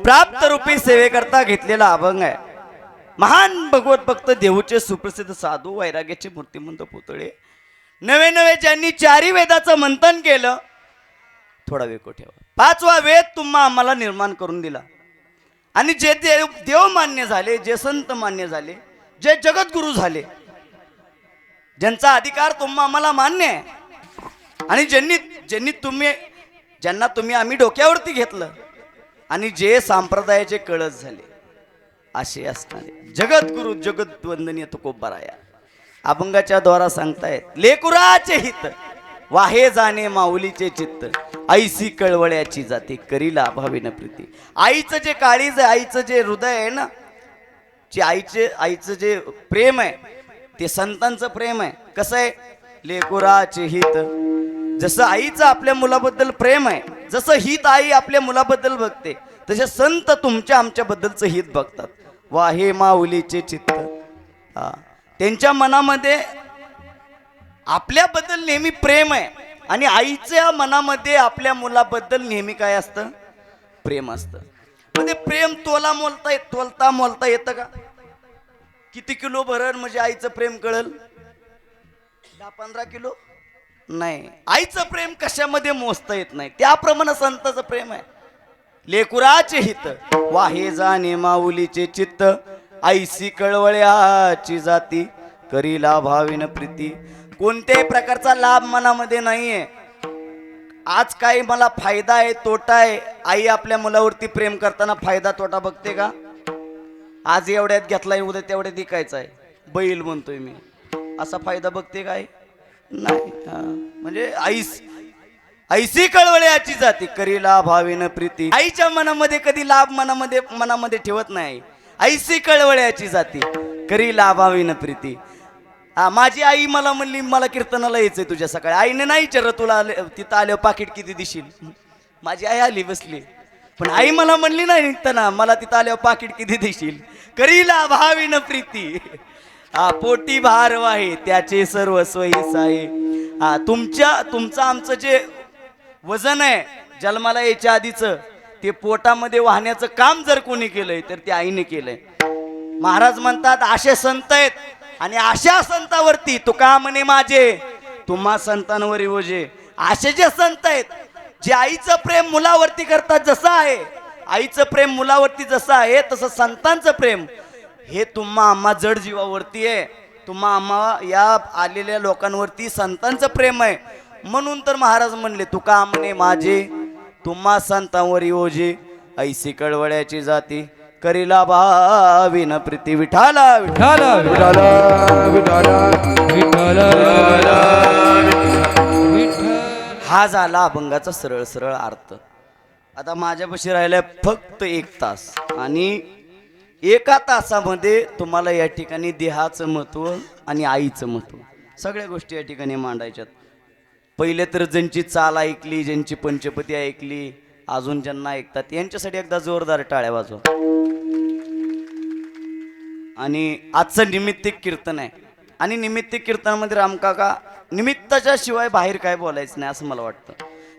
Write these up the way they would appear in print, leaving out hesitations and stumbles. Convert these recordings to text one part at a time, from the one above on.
प्राप्त रूपी सेवेकरता घेतलेला अभंग आहे। महान भगवत भक्त देऊचे सुप्रसिद्ध साधू वैराग्याचे मूर्तिमंत पुतळे नवे नवे ज्यांनी चारी वेदाचं मंथन केलं। थोडा वेळ ठेवा। पाचवा वेद तुम्हा आम्हाला निर्माण करून दिला आणि जे देव मान्य झाले, जे संत मान्य झाले, जे जगद्गुरु झाले, ज्यांचा अधिकार तुम्हा आम्हाला मान्य आहे आणि ज्यांना तुम्ही आम्ही डोक्यावरती घेतलं आणि जे संप्रदायाचे कळस झाले असे असणारे जगद्गुरु जगद्वंदनीय तुकोबाराया अभंगाच्या द्वारा सांगतायत। लेकुराचे हित वाहे जाणे माऊलीचे चित्त ऐसी कळवळ्याची जाते करीला अभावीन प्रीती। आईचं जे काळीज आहे, आईचं जे हृदय आहे ना, जे आईचं जे प्रेम आहे ते संतांचं प्रेम आहे। कसं आहे? लेकुराचे हित, जसं आईचं आपल्या मुलाबद्दल प्रेम आहे, जसं हित आई आपल्या मुलाबद्दल बघते, तसे संत तुमच्या आमच्या बद्दलचं हित बघतात। वाहे माऊलीचे चित्त, त्यांच्या मनामध्ये आपल्याबद्दल नेहमी प्रेम आहे आणि आईच्या मनामध्ये आपल्या मुलाबद्दल नेहमी काय असतं? प्रेम असतं। म्हणजे प्रेम तोलता मोलता येतं का? किती किलो भरण म्हणजे आईचं प्रेम कळल? 10-15 किलो नाही। आईचं प्रेम कशामध्ये मोजता येत नाही, त्याप्रमाणे संताचं प्रेम आहे। लेकुराचे हित वाहे जाणे माऊलीचे चित्त ऐसी कळवळ्याची जाती करीला भाविन प्रीती। कोणत्याही प्रकारचा लाभ मनामध्ये नाहीये। आज काही मला फायदा आहे तोटा आहे, आई आपल्या मुलावरती प्रेम करताना फायदा तोटा बघते का? आज एवढ्यात घेतलाय उद्या तेवढ्यात विकायचा आहे, बैल म्हणतोय मी, असा फायदा बघते काय? नाही। म्हणजे ऐसी कळवळ्याची जाती करीला भाविन प्रीती। आईच्या मनामध्ये कधी लाभ मनामध्ये ठेवत नाही। ऐसी कळवळ्याची जाती करीला भाविन प्रीती। माझी आई मला म्हणली मला कीर्तनाला यायचंय तुझ्या सकाळी। आईने नाही विचारलं तुला तिथं आल्यावर पाकिट किती दिशील? माझी आई आली बसली, पण आई मला म्हणली नाही निघताना मला तिथं आल्यावर पाकिट किती देशील? करीला भाविन प्रीती। पोटी भार वाहे त्याचे सर्वस्व हिस आहे। तुमचं आमचं जे वजन आहे जन्माला यायच्या आधीचं, ते पोटामध्ये वाहण्याचं काम जर कोणी केलंय तर ते आईने केलंय। महाराज म्हणतात असे संत आहेत आणि अशा संतावरती तुका म्हणे माझे तुम्हा संतांवर ओझे। असे जे संत आहेत जे आईचं प्रेम मुलावरती करतात, जसं आहे आईचं प्रेम मुलावरती जसं आहे तसं संतांचं प्रेम हे तुम्हा आम्हा जड जीवावरती आहे। तुम्हा आम्हा या आलेल्या लोकांवरती संतांचं प्रेम आहे। म्हणून तर महाराज म्हणले तुका म्हणे माझे तुम्हा संतांवर ओझे ऐसी कळवळ्याची जाती करीला भाविन प्रीती। विठाला विठाला विठाला विठाला विठाला। हा झाला अभंगाचा सरळ सरळ अर्थ। आता माझ्यापाशी राहिलाय फक्त 1 तास आणि 1 तासामध्ये तुम्हाला या ठिकाणी देहाचं महत्व आणि आईचं महत्व सगळ्या गोष्टी या ठिकाणी मांडायच्यात। पहिले तर ज्यांची चाल ऐकली, ज्यांची पंचपती ऐकली, अजून ज्यांना ऐकतात यांच्यासाठी एकदा जोरदार टाळ्या वाजवा। आणि आजचं निमित्तिक कीर्तन आहे आणि निमित्तिक कीर्तनामध्ये रामकाका निमित्ताच्या शिवाय बाहेर काय बोलायचं नाही असं मला वाटतं।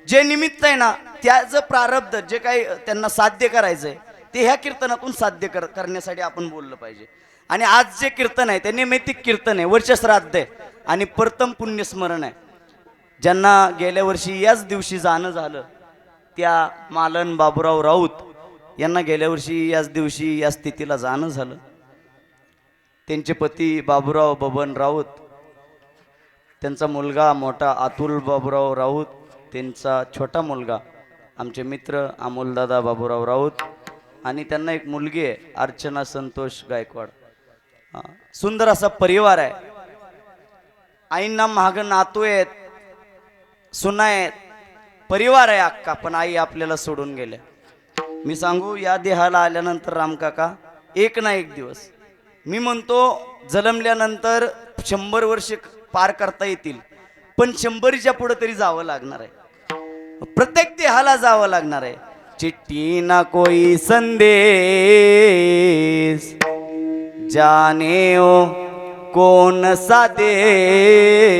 जे निमित्त आहे ना त्याचं प्रारब्ध जे काही त्यांना साध्य करायचंय ते ह्या कीर्तनातून साध्य करण्यासाठी आपण बोललं पाहिजे। आणि आज जे कीर्तन आहे ते निमित्तिक कीर्तन आहे, वर्षश्राद्ध आहे आणि प्रथम पुण्यस्मरण आहे। ज्यांना गेल्या वर्षी याच दिवशी जाणं झालं त्या मालन बाबूराव राऊत यांना गेल्या वर्षी याच दिवशी या स्थितीला जाणं झालं। त्यांचे पती बाबूराव बबन राऊत, त्यांचा मुलगा मोठा अतुल बाबूराव राऊत, त्यांचा छोटा मुलगा आमचे मित्र अमोलदादा बाबूराव राऊत आणि त्यांना एक मुलगी आहे अर्चना संतोष गायकवाड। सुंदर असा परिवार आहे। आईंना महाग नातू आहेत, सुना आहेत, परिवार आहे अक्का, पण आई आपल्याला सोडून गेल्या। मी सांगू या देहाला आल्यानंतर रामकाका एक ना एक दिवस मी म्हणतो जन्मल्यानंतर 100 वर्ष पार करता येतील, पण 100च्या पुढे तरी जावं लागणार आहे। प्रत्येक देहाला जावं लागणार आहे। चिट्ठी ना कोई संदेश जाने ओ कौन सा देश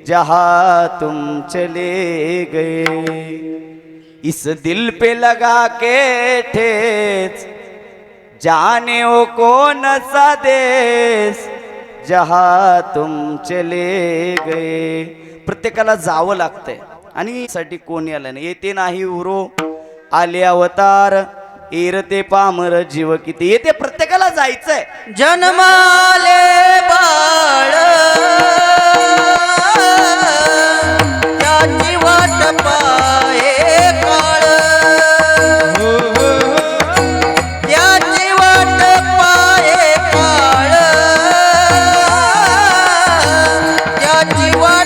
जहाँ तुम चले गए। इस दिल पे लगा के ठेस, जाने वो कौन सा देश जहा तुम चले गए. प्रत्येकाला जावं लागतंय आणि साठी कोणी आलं नाही. येते नाही उरो आले अवतार, एरते पामर जीव किती. येते प्रत्येकाला जायचंय. जन्माले बाळ त्याची वाट पाहे काळ, त्याची वाट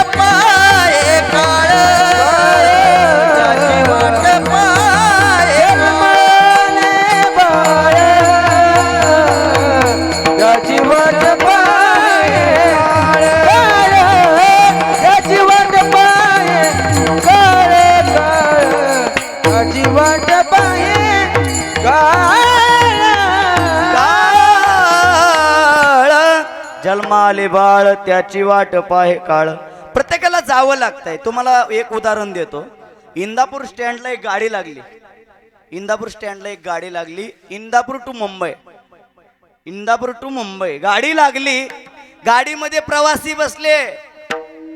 पाहे काळ, त्याची वाट पाहे काळ. जन्माले त्याची वाट पाहे जन्माले बाळ त्याची वाट पाहे काळ. प्रत्येकाला जावं लागतंय. तुम्हाला एक उदाहरण देतो. इंदापूर स्टँडला एक गाडी लागली. इंदापूर स्टँडला एक गाडी लागली. इंदापूर टू मुंबई, इंदापूर टू मुंबई गाडी लागली. गाडीमध्ये प्रवासी बसले,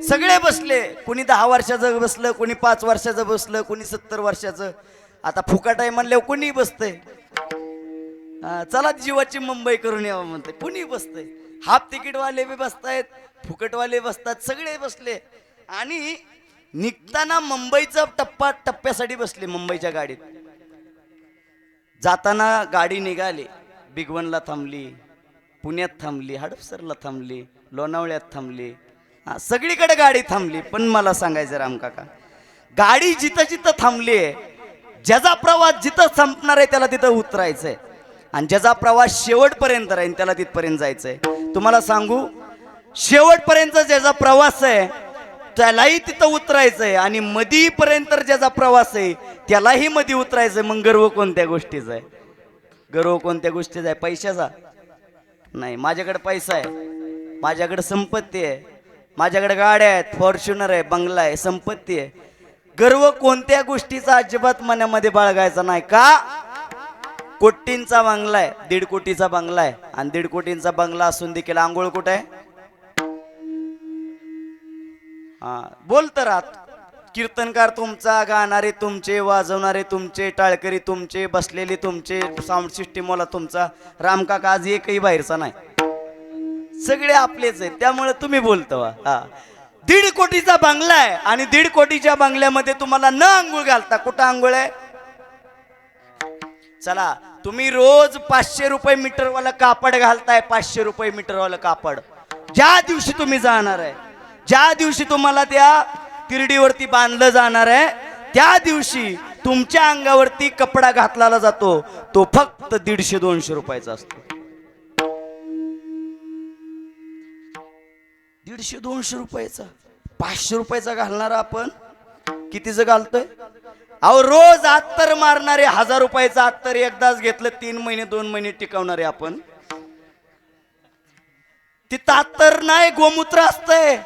सगळे बसले. कोणी 10 वर्षाचं बसलं, कोणी 5 वर्षाचं बसलं, कोणी 70 वर्षाचं. आता फुकट आहे म्हणल्यावर कोणी बसतंय. चला जीवाची मुंबई करून यावं म्हणते, कोणी बसतंय. हाफ तिकीटवाले बी बसतायत, फुकटवाले बसतात, सगळे बसले. आणि निघताना मुंबईचा टप्प्यासाठी बसले. मुंबईच्या गाडीत जाताना गाडी निघाली. बिगवनला थांबली, पुण्यात थांबली, हडपसरला थांबली, लोणावळ्यात थांबली. सगळीकडे गाडी थांबली. पण मला सांगायचं रामकाका, गाडी जिथं जिथं थांबली आहे, ज्याचा प्रवास जिथं संपणार आहे त्याला तिथं उतरायचंय. आणि ज्याचा प्रवास शेवटपर्यंत राहील त्याला तिथपर्यंत जायचंय. तुम्हाला सांगू, शेवटपर्यंत ज्याचा प्रवास आहे त्यालाही तिथं उतरायचंय, आणि मधीपर्यंत ज्याचा प्रवास आहे त्यालाही मधी उतरायचंय. मग गर्व कोणत्या गोष्टीचा आहे? गर्व कोणत्या गोष्टीचा आहे? पैशाचा नाही. माझ्याकडे पैसा आहे, माझ्याकडे संपत्ती आहे, माझ्याकडे गाड्या आहेत, फॉर्च्युनर आहे, बंगला आहे, संपत्ती आहे. गर्व कोणत्या गोष्टीचा अजिबात मनामध्ये बाळगायचा नाही. का? कोटींचा बंगला आहे, 1.5 कोटीचा बंगला आहे, आणि 1.5 कोटींचा बंगला असून देखील आंघोळ कुठे आहे? बोलत राहत. कीर्तनकार तुमचा, गाणारे तुमचे, वाजवणारे तुमचे, टाळकरी तुमचे, बसलेले तुमचे, साऊंड सिस्टीमवाला तुमचा. रामकाका आज एकही बाहेरचा नाही, सगळे आपलेच आहेत. त्यामुळे तुम्ही बोलतो. 1.5 कोटीचा बंगला आहे, आणि 1.5 कोटीच्या बंगल्यामध्ये तुम्हाला न आंघोळ घालता. कुठं आंघोळ आहे? चला, तुम्ही रोज 500 रुपये मीटरवाला कापड घालताय. 500 रुपये मीटरवाला कापड ज्या दिवशी तुम्ही जाणार आहे, ज्या दिवशी तुम्हाला त्या तिरडीवरती बांधलं जाणार आहे, त्या दिवशी तुमच्या अंगावरती कपडा घातला जातो. तो फक्त 150-200 रुपयाचा असतो. 150-200 रुपयाचा. 500 रुपयाचा घालणारा आपण कितीचं घालतोय? अहो, रोज अत्तर मारणारे 1000 रुपयाचं अत्तर एकदाच घेतलं, 3 महिने 2 महिने टिकवणारे आपण. तिथं अत्तर नाही, गोमूत्र असतंय.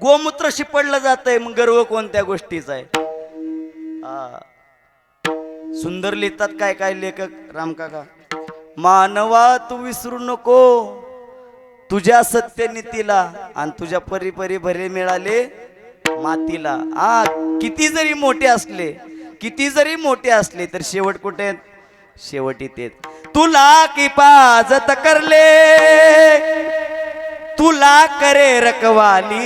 गोमूत्र शिपडलं जातंय. मग गर्व कोणत्या गोष्टीचा आहे? सुंदर लिहितात काय काय लेखक रामकाका. मानवा तू विसरू नको तुझ्या सत्यनीतीला, आणि तुझ्या परी परी भरे मिळाले मातीला. किती जरी मोठे असले, किती जरी मोठे असले, तर शेवट कुठे? शेवट इथे. तुला की पाजत करले, तुला करे रखवाली,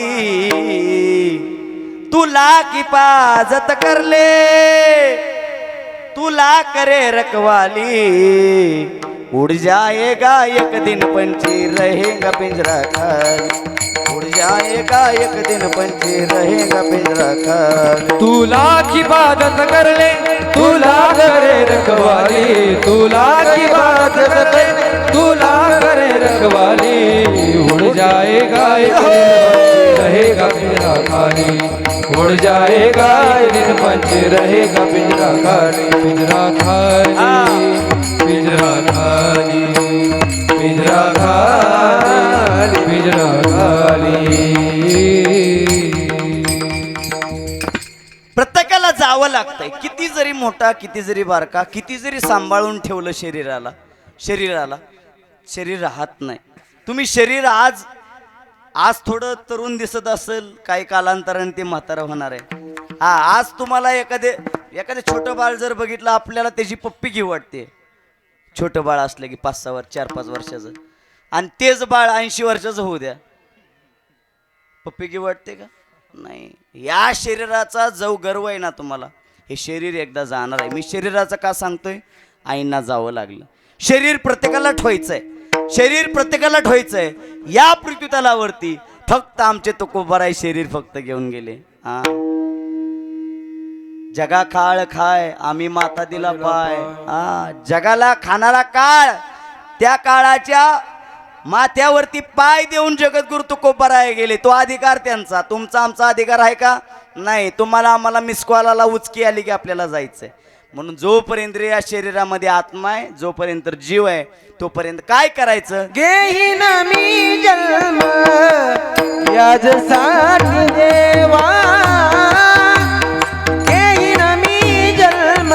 तुला की पाजत करले, तुला करे रखवाली, उड़ जाएगा एक दिन पंछी रहेगा पिंजरा खाली, उड़ जाएगा एक दिन पंछी रहेगा पिंजरा खाली। तुला की इबादत कर ले, तुला करे रखवाली, तुला की इबादत कर ले, तुला करे रखवाली। उड़ जाएगा एक दिन पंछी रहेगा पिंजरा खाली, उड़ जाएगा एक दिन पंछी रहेगा पिंजरा खाली। पिंजरा खाली, पिंजरा खाली, पिंजरा खाली, पिंजरा खाली। प्रत्येकाला जावं लागतंय, किती जरी मोठा, किती जरी बारका, किती जरी सांभाळून ठेवलं शरीराला, शरीर राहत नाही. तुम्ही शरीर आज थोडं तरुण दिसत असेल, काही कालांतराने ते म्हातारं होणार आहे. हा, आज तुम्हाला एखादे छोटं बाळ जर बघितलं, आपल्याला त्याची पप्पी घेऊ वाटते. छोटं बाळ असलं की 5-6 वर्ष, 4-5 वर्षाचं, आणि तेच बाळ 80 वर्षाचं होऊ द्या, पप्पी घेऊ वाटते का? नाही. या शरीराचा जो गर्व आहे ना तुम्हाला, हे शरीर एकदा जाणार आहे. मी शरीराचं का सांगतोय? आईंना जावं लागलं. शरीर प्रत्येकाला ठेवायचंय, शरीर प्रत्येकाला ठेवायचंय. या पृथ्वीतलावरती फक्त आमचे तुकोबाराय शरीर फक्त घेऊन गेले. हा, जगा खाळ खाय, आम्ही माता दिला पाय. हा, जगाला खाणारा काळ, त्या काळाच्या माथ्यावरती पाय देऊन जगद्गुरु तुकोबाराय गेले. तो अधिकार त्यांचा, तुमचा आमचा अधिकार आहे का? नाही. तुम्हाला आम्हाला मिसकॉलाला उचकी आली की आपल्याला जायचंय. म्हणून जोपर्यंत या शरीरामध्ये आत्मा आहे, जोपर्यंत जीव आहे, तोपर्यंत काय करायचं? घेईन मी जन्म याजसाठी देवा, घेईन मी जन्म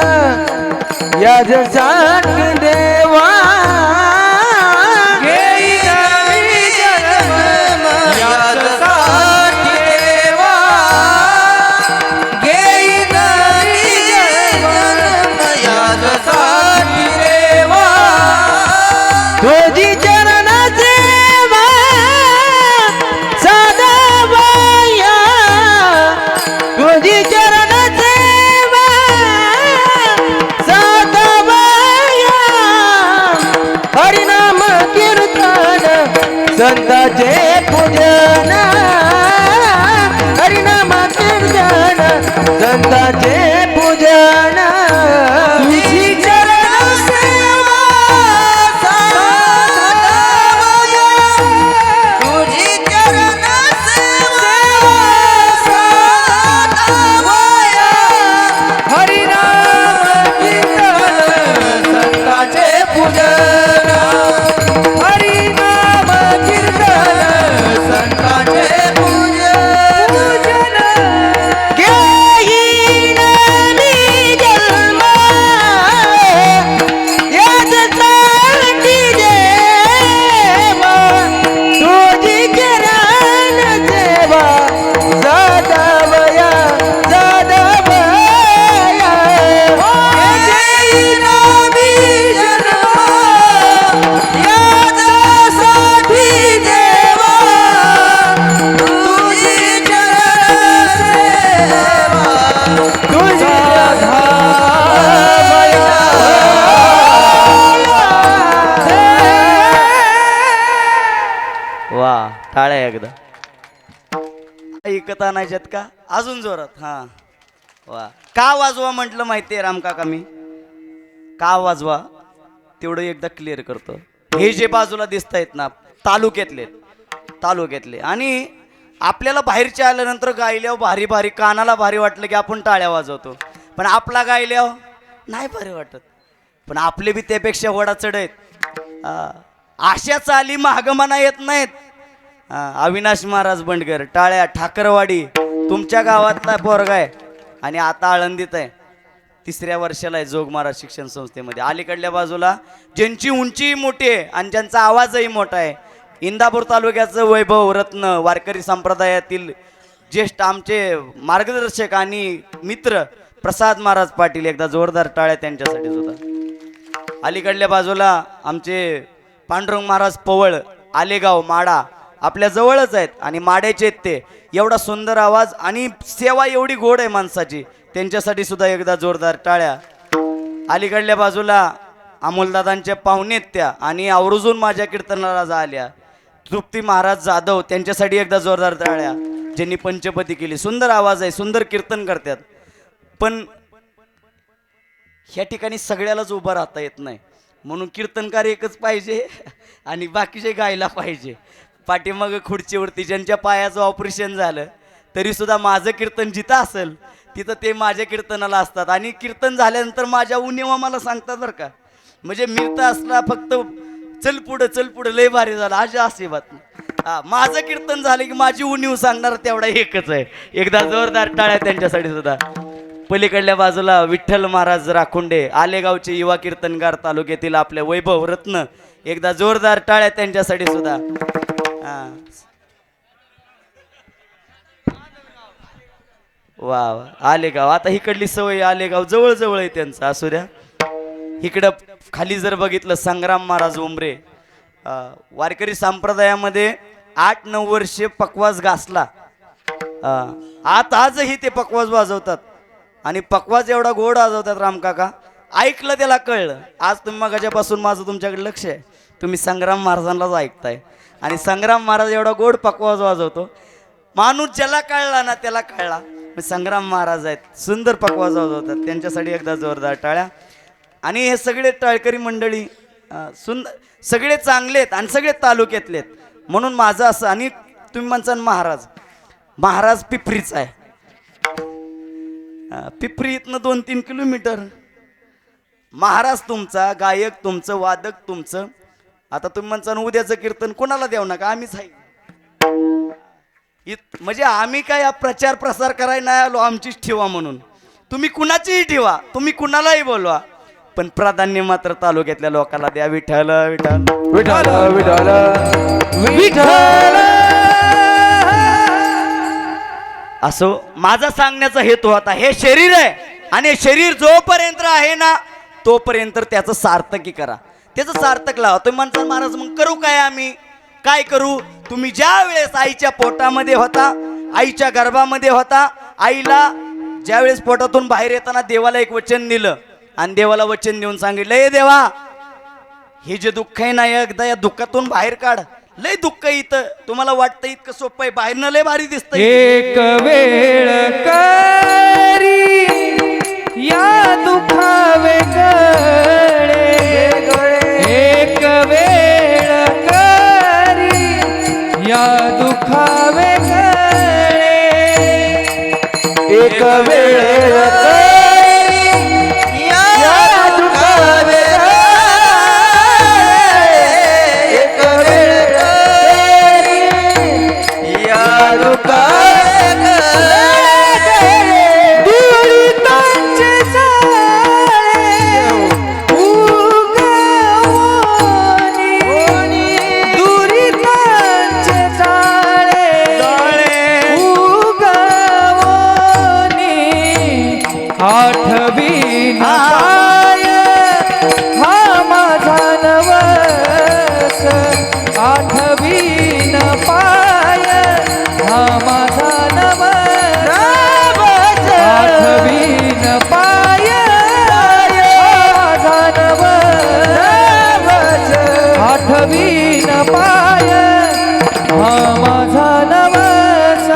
याजसाठी देवा, घेईन मी जन्म याजसाठी देवा, घेईन मी जन्म याजसाठी देवा. तुझी चरण सेवा सदा बाया, तुझी चरण सेवा सदा बाया. हरिनाम कीर्तन संताचे पूजन, हरिनाम कीर्तन संताचे पूजन. तुझी चरण सेवा तुझी चरण सेवा हरिनाम कीर्तन संताचे पूजन, हरिनाम कीर्तन संताचे पूजन. घेईन मी जन्म याजसाठी देवा, तुझी चरण सेवा जादवया जादवया. घेईन मी जन्म याजसाठी देवा, तुझी चरण सेवा तुझी वा, टाळ्या एकदा. ऐकत आणायच्यात का? अजून जोरात. हा, वा. का वाजवा म्हटलं माहितीये राम काका? मी का वाजवा तेवढं एकदा क्लिअर करतो. हे जे बाजूला दिसत आहेत ना, तालुक्यातले, आणि आपल्याला बाहेरच्या आल्यानंतर गायल्यावर भारी भारी कानाला भारी वाटलं की आपण टाळ्या वाजवतो, पण आपला गायल्यावर नाही भारी वाटत. पण आपले बी त्यापेक्षा वडा चढ आहेत. अशा चाली महागमना येत नाहीत. अविनाश महाराज बंडगर, टाळ्या. ठाकरवाडी तुमच्या गावातला पोरगा आहे आणि आता आळंदीत आहे, 3ऱ्या वर्षाला आहे जोग महाराज शिक्षण संस्थेमध्ये. अलीकडल्या बाजूला ज्यांची उंची मोठी आहे आणि ज्यांचा आवाजही मोठा आहे, इंदापूर तालुक्याचं वैभव रत्न वारकरी संप्रदायातील ज्येष्ठ आमचे मार्गदर्शक आणि मित्र प्रसाद महाराज पाटील. एकदा जोरदार टाळ्या त्यांच्यासाठी सुद्धा. अलीकडल्या बाजूला आमचे पांडुरंग महाराज पवळ, आलेगाव, माडा आपल्या जवळच आहेत आणि माड्याचे आहेत ते. एवढा सुंदर आवाज आणि सेवा एवढी गोड आहे माणसाची, त्यांच्यासाठी सुद्धा एकदा जोरदार टाळ्या. अलीकडल्या बाजूला अमोलदादांच्या पाहुणेत त्या आणि आवर्जून माझ्या कीर्तनाला आल्या. तृप्ती महाराज जाधव त्यांच्यासाठी एकदा जोरदार टाळ्या. ज्यांनी पंचपदी केली. सुंदर आवाज आहे, सुंदर कीर्तन करतात. पण ह्या ठिकाणी सगळ्यालाच उभं राहता येत नाही, म्हणून कीर्तनकार एकच पाहिजे आणि बाकीचे गायला पाहिजे. पाठीमागं खुर्चीवरती ज्यांच्या पायाचं ऑपरेशन झालं तरी सुद्धा माझं कीर्तन जिथं असेल तिथं ते माझ्या कीर्तनाला असतात आणि कीर्तन झाल्यानंतर माझ्या उणीवा मला सांगतात बरं का. म्हणजे मिळता असला फक्त चल पुढं लय भारी झालं आज असे बात. हा, माझं कीर्तन झालं की माझी उणीव सांगणार तेवढा एकच आहे. एकदा जोरदार टाळ्या त्यांच्यासाठी सुद्धा. पलीकडल्या बाजूला विठ्ठल महाराज राखुंडे आलेगावचे युवा कीर्तनकार तालुक्यातील आपले वैभव रत्न. एकदा जोरदार टाळ्या त्यांच्यासाठी सुद्धा. हा, वा वा. आलेगाव आता इकडली सवय, आलेगाव जवळ जवळ आहे त्यांचं. असू द्या. इकडं खाली जर बघितलं संग्राम महाराज उमरे, वारकरी संप्रदायामध्ये 8-9 वर्षे पकवास घासला. आजही ते पकवास वाजवतात आणि पकवास एवढा गोड वाजवतात रामकाका. ऐकलं त्याला कळलं. आज तुम्ही मगाच्यापासून माझं तुमच्याकडे लक्ष आहे, तुम्ही संग्राम महाराजांनाच ऐकताय आणि संग्राम महाराज एवढा गोड पकवास वाजवतो. माणूस ज्याला कळला ना त्याला कळला. संग्राम महाराज आहेत, सुंदर पकवास वाजवतात. त्यांच्यासाठी एकदा जोरदार टाळ्या. आणि हे सगळे टाळकरी मंडळी सुंदर, सगळे चांगले आहेत आणि सगळे तालुक्यातले आहेत. म्हणून माझं असं, आणि तुम्ही म्हणसान महाराज पिपरीच आहे. पिपरी इथनं 2-3 किलोमीटर. महाराज तुमचा, गायक तुमचं, वादक तुमचं. आता तुम्ही म्हणसान उद्याचं कीर्तन कोणाला देऊ नका, आम्हीच आहे. म्हणजे आम्ही काय प्रचार प्रसार करायला नाही आलो, आमचीच ठेवा म्हणून. तुम्ही कुणाचीही ठेवा, तुम्ही कुणालाही बोलवा, पण प्राधान्य मात्र तालुक्यातल्या लोकांना द्या. विठ्ठल विठ्ठल विठ्ठल विठ्ठल विठ्ठल. असो माझा सांगण्याचा हेतू होता. हे शरीर आहे आणि हे शरीर जोपर्यंत आहे ना तोपर्यंत त्याचं सार्थकी करा, त्याचं सार्थक लावा. तुम्ही म्हणता महाराज मग करू काय, आम्ही काय करू? तुम्ही ज्या वेळेस आईच्या पोटामध्ये होता, आईच्या गर्भामध्ये होता, आईला ज्या वेळेस पोटातून बाहेर येताना देवाला एक वचन दिलं आणि देवाला वचन देऊन सांगितलं, हे देवा हे जे दुःख आहे ना एकदा या दुःखातून बाहेर काढ. लय दुःख इथं, तुम्हाला वाटतं इतकं सोपं आहे, बाहेरनं लय भारी दिसतं. एक वेळ करी या दुखावे गळे, एक वेळ करी या दुखावे गळे, एक वेळ आठवी पाय हा माझा नवस, आठवी पाय हा माझा नवस, आठवी पाय माझा नवस, आठवी पाय हा माझा नवस.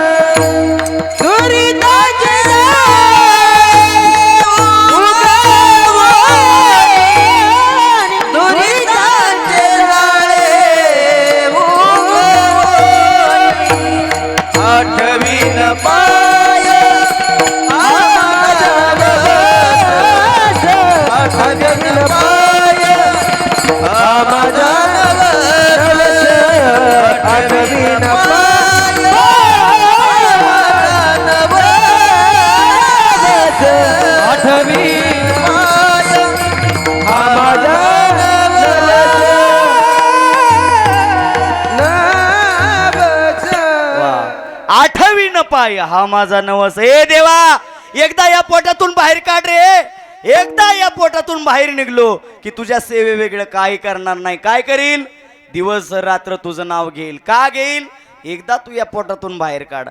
आठवी न पाय हा माझा नवस. हे देवा एकदा या पोटातून बाहेर काढ रे, एकदा या पोटातून बाहेर निघलो की तुझ्या सेवे वेगळं काय करणार नाही. काय करील? दिवस रात्र तुझं नाव घेईल. का घेईल? एकदा तू या पोटातून बाहेर काढ.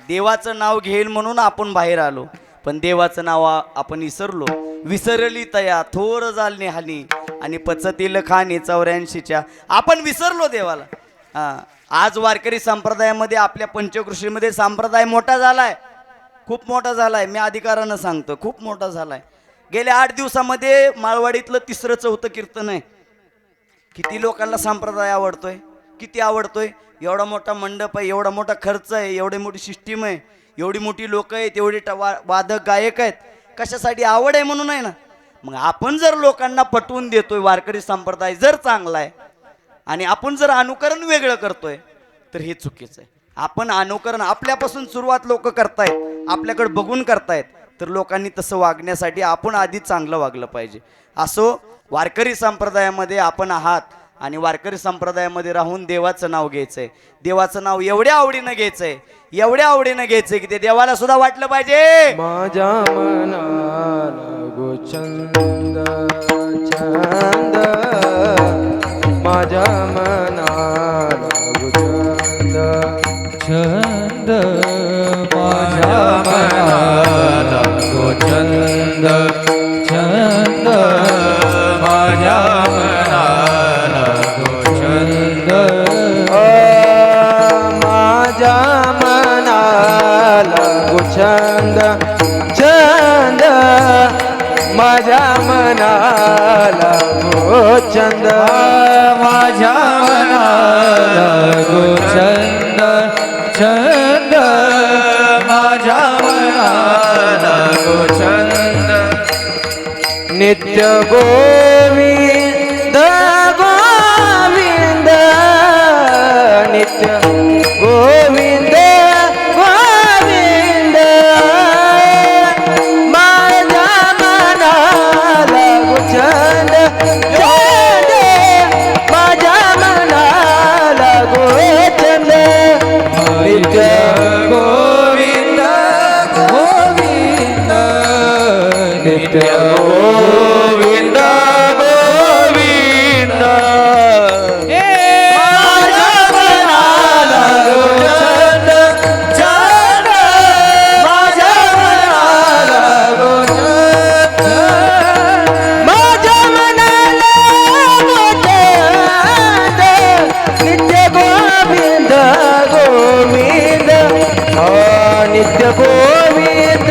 देवाचं नाव घेईल म्हणून आपण बाहेर आलो, पण देवाचं नाव आपण विसरलो. विसरली तया थोर जालने हानी आणि पचतील खाणी 84च्या. आपण विसरलो देवाला. आज वारकरी संप्रदायामध्ये आपल्या पंचकृषीमध्ये संप्रदाय मोठा झालाय, खूप मोठा झालाय. मी अधिकारानं सांगतो, खूप मोठा झालाय. गेल्या 8 दिवसामध्ये माळवाडीतलं 3रं 4थं कीर्तन आहे. किती लोकांना संप्रदाय आवडतोय, किती आवडतोय. एवढा मोठा मंडप आहे, एवढा मोठा खर्च आहे, एवढी मोठी सिस्टीम आहे, एवढी मोठी लोक आहेत, एवढे वादक गायक आहेत. कशासाठी? आवड आहे म्हणून आहे ना. मग आपण जर लोकांना पटवून देतोय वारकरी संप्रदाय जर चांगला आहे आणि आपण जर अनुकरण वेगळं करतोय तर हे चुकीचं आहे. आपण अनुकरण आपल्यापासून सुरुवात लोक करतायत, आपल्याकडे बघून करतायत, तर लोकांनी तसं वागण्यासाठी आपण आधी चांगलं वागलं पाहिजे. असो वारकरी संप्रदायामध्ये आपण आहात आणि वारकरी संप्रदायामध्ये राहून देवाचं नाव घ्यायचंय. देवाचं नाव एवढ्या आवडीनं घ्यायचंय, एवढ्या आवडीनं घ्यायचंय की ते देवाला सुद्धा वाटलं पाहिजे. माझ्या मनाला गोचंद छंद, माझ्या मनाला गोचंद छंद, माझ्या मनाला गोचंद छंद, माझ्या मनाला गोचंद, माझ्या मनाला गोचंद छंद, माझ्या मनाला गोचंद, माझ्या मनाला गोचंद छंद, माझ्या मनाला गोचंद. नित्य गोविंद गोविंद, नित्य गोविंद गोविंद, माझ्या मनाला गोचंद छंद, माझ्या मनाला गोचंद. नित्य गोविंद गोविंद, नित्य गोविंद गोविंद, माझ्या मनाला गोचंद छंद, माझ्या मनाला गोचंद, माझ्या मनाला गोचंद. नित्य गोविंद गोविंद, नित्य गोविंद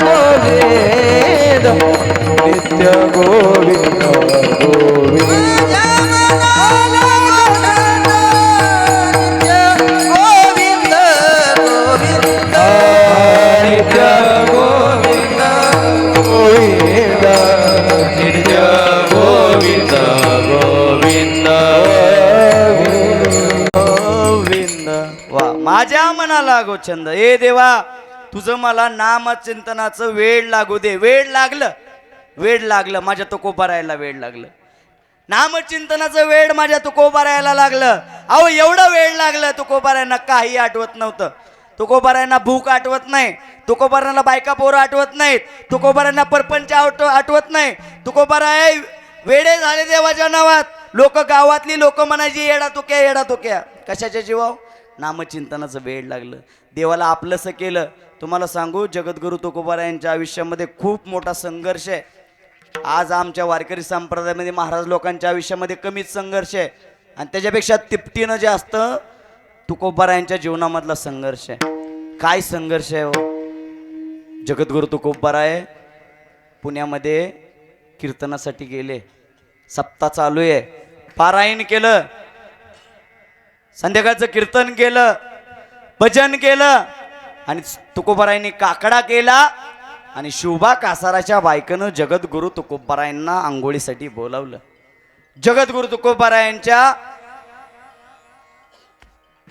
गोविंद, नित्य गोविंद गोविंद. नित्य गोविंद गोविंद, नित्य गोविंद गोविंद गोविंद. वा, माझ्या मनाला गोचंद. ए देवा, तुझं मला नामचिंतनाचं वेळ लागू दे. वेळ लागलं, वेळ लागलं, माझ्या तुकोबारायला वेळ लागलं. नामचिंतनाचं वेळ माझ्या तुकोबारायला लागलं. अहो एवढं वेळ लागलं, तुकोबारायांना काही आठवत नव्हतं. तुकोबारायांना भूक आठवत नाही, तुकोबारांना बायका पोरं आठवत नाहीत, तुकोबारांना परपंच आठवत नाही. तुकोबाराय वेडे झाले देवाच्या नावात. लोक गावातली लोक म्हणायची येडा तुक्या, येडा तुक्या. कशाच्या जीवाव? नामचिंतनाचं वेळ लागलं, देवाला आपलंसं केलं. तुम्हाला सांगू, जगद्गुरु तुकोबारायांच्या आयुष्यामध्ये खूप मोठा संघर्ष आहे. आज आमच्या वारकरी संप्रदायामध्ये महाराज लोकांच्या आयुष्यामध्ये कमीच संघर्ष आहे आणि त्याच्यापेक्षा तिपटीनं जे असतं तुकोबारायांच्या जीवनामधला संघर्ष आहे. काय संघर्ष आहे हो? जगद्गुरु तुकोबाराय पुण्यामध्ये कीर्तनासाठी गेले. सप्ताह चालू आहे, पारायण केलं, संध्याकाळचं कीर्तन केलं, भजन केलं आणि तुकोबारायांनी काकडा केला आणि शिवबा कासाराच्या बायकोनं जगद्गुरु तुकोबारायांना आंघोळीसाठी बोलावलं. जगद्गुरु तुकोबारायांच्या